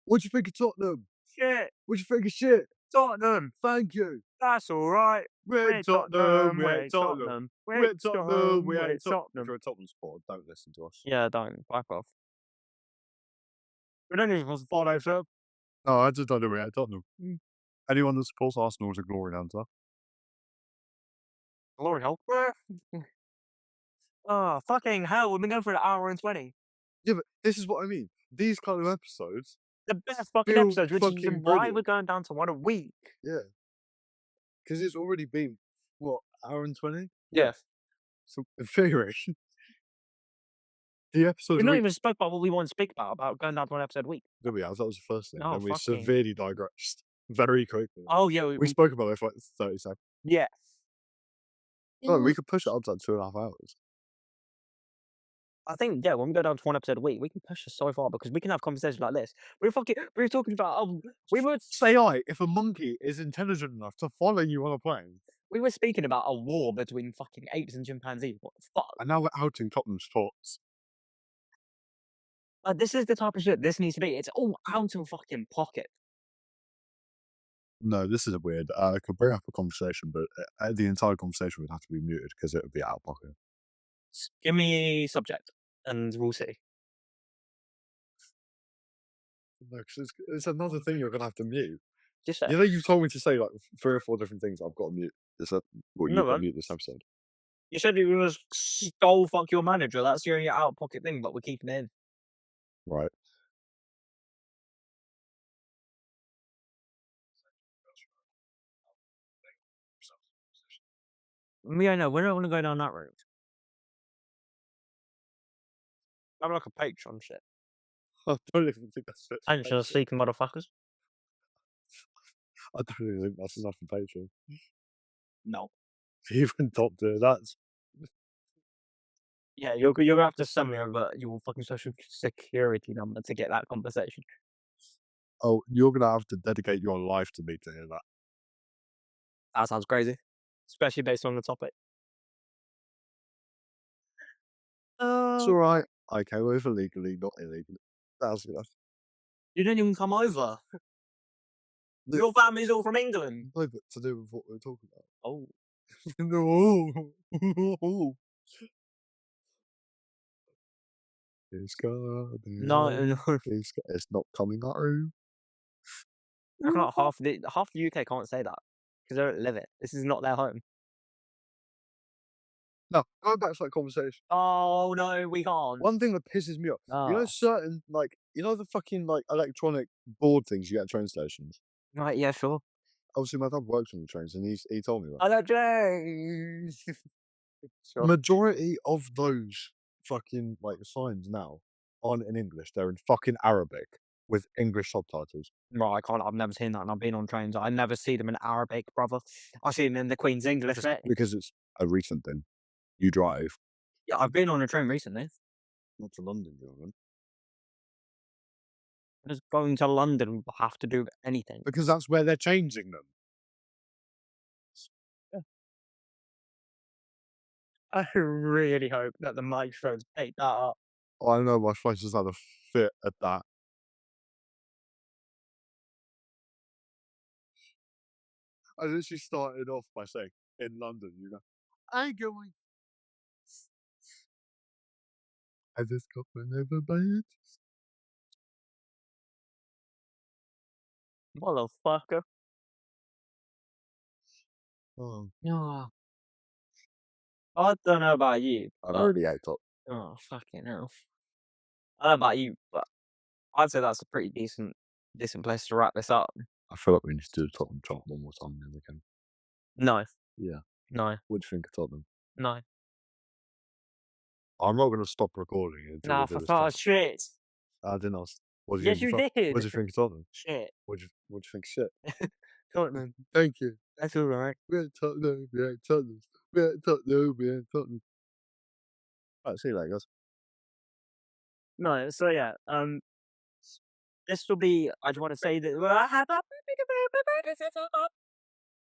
What do you think of Tottenham? Shit, What do you think of shit? Tottenham. Thank you. That's all right. We're Tottenham. We're We're Tottenhm. Tottenham. We're We're Tottenham. Tottenham. We're We're Tottenham. If Tottenham. you're a Tottenham supporter, don't listen to us. Yeah, don't back off. We don't even want to follow, sir. No, I just don't know. We're Tottenham. Mm. Anyone that supports Arsenal is a glory hunter. Glory hole. Oh, fucking hell. We've been going for an hour and 20. Yeah, but this is what I mean. These kind of episodes The best fucking feel episodes, which is fucking why brilliant. we're going down to one a week. Yeah. Because it's already been, what, hour and 20? Yeah. So, in theory, the episodes We've not we even spoke about what we want to speak about going down to one episode a week. There we have. That was the first thing. Oh, Then we fucking. severely digressed very quickly. Oh, yeah. We spoke about it for like 30 seconds. Yeah. Oh, we could push it up to 2.5 hours. I think, yeah, when we go down to one episode a week, we can push this so far because we can have conversations like this. We were talking about, we were Say if a monkey is intelligent enough to follow you on a plane. we were speaking about a war between fucking apes and chimpanzees. What the fuck? And now we're outing Tottenham sports. This is the type of shit this needs to be. It's all out of fucking pocket. No, this is weird. I could bring up a conversation, but the entire conversation would have to be muted because it would be out of pocket. Give me a subject and we'll see. No, because it's another thing you're going to have to mute. Just say. You know, you told me to say like 3 or 4 different things I've got to mute. Well, No, you've got to man. mute this episode. You said you was stole fuck your manager. That's your out of pocket thing, but we're keeping it in. Right. Yeah, no, we don't want to go down that route. I'm like a Patreon shit. I don't even think that's fit. And just seeking motherfuckers. I don't even think that's enough for Patreon. No. Even top tier, that's Yeah, you're gonna have to send me over your fucking social security number to get that conversation. oh, you're gonna have to dedicate your life to me to hear that. That sounds crazy, especially based on the topic. It's alright. I came over legally, not illegally. That's enough. You didn't even come over. The- Your family's all from England. No, but to do with what we're talking about. Oh, No. It's coming. no, no. It's not coming out. That's not half the UK can't say that because they don't live it. This is not their home. No, going back to that conversation. Oh no, we can't. One thing that pisses me off, you know, Oh. certain the fucking electronic board things you get at train stations. Right, yeah, sure. Obviously, my dad works on the trains, and he told me that. I know James. Sure. Majority of those fucking signs now aren't in English; they're in fucking Arabic with English subtitles. No, I can't. I've never seen that, and I've been on trains. I never see them in Arabic, brother. I see them in the Queen's English. Just because it's a recent thing. You drive, Yeah, I've been on a train recently. not to London, Jordan, Just going to London will have to do with anything. because that's where they're changing them. I really hope that the microphones pick that up. I know my face has had a fit at that. I literally started off by saying, in London, you go, I'm going. I just got my neighbor by it. Motherfucker. Oh, Yeah. I don't know about you. I But, already ate up. oh, fucking hell. I don't know about you, but I'd say that's a pretty decent decent place to wrap this up. I feel like we need to do the Tottenham chart one more time then we can. No, Yeah. no, What do you think of Tottenham? no. I'm not gonna stop recording until we Nah, do for this chart. fuck's shit. I didn't ask. What do you Yes, think you of What did. do you think of Tottenham? Shit. What do you think of shit? Tottenham. Thank you. That's all right. We're Tottenham, we're Tottenham, we're Tottenham, we're Tottenham. Right, see you later, guys. No, so yeah, this will be. I just want to say that.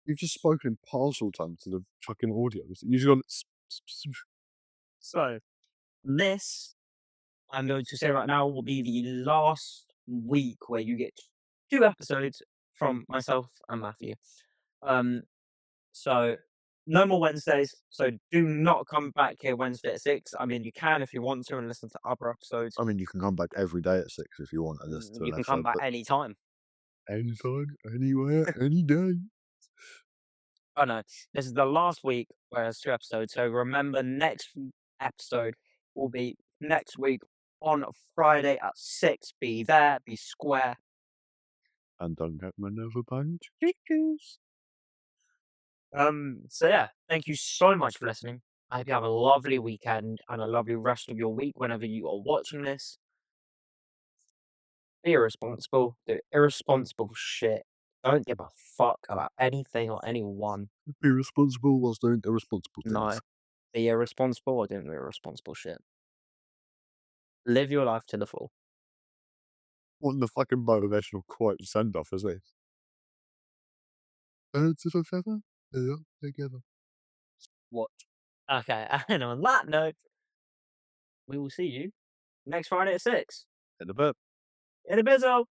You've just spoken in parcel time to the fucking audio. You just gone. So this, I'm going to say right now, will be the last week where you get 2 episodes from myself and Matthew. So no more Wednesdays. So do not come back here Wednesday at 6. I mean, you can if you want to and listen to other episodes. I mean, you can come back every day at 6 if you want and listen to You an can come episode, back but anytime. anytime, anywhere, any day. Oh no, this is the last week where there's 2 episodes. So remember, next episode will be next week on Friday at 6. Be there, be square. And don't get my nose punch. So yeah, thank you so much for listening. I hope you have a lovely weekend and a lovely rest of your week whenever you are watching this. Be irresponsible, do irresponsible shit. Don't give a fuck about anything or anyone. Be responsible whilst doing irresponsible things. No. Be irresponsible or doing irresponsible shit. Live your life to the full. What the fucking motivational quote send off is this? Birds of a feather, they are together. What? Okay, and on that note, we will see you next Friday at 6. In a bit. In a bizzo!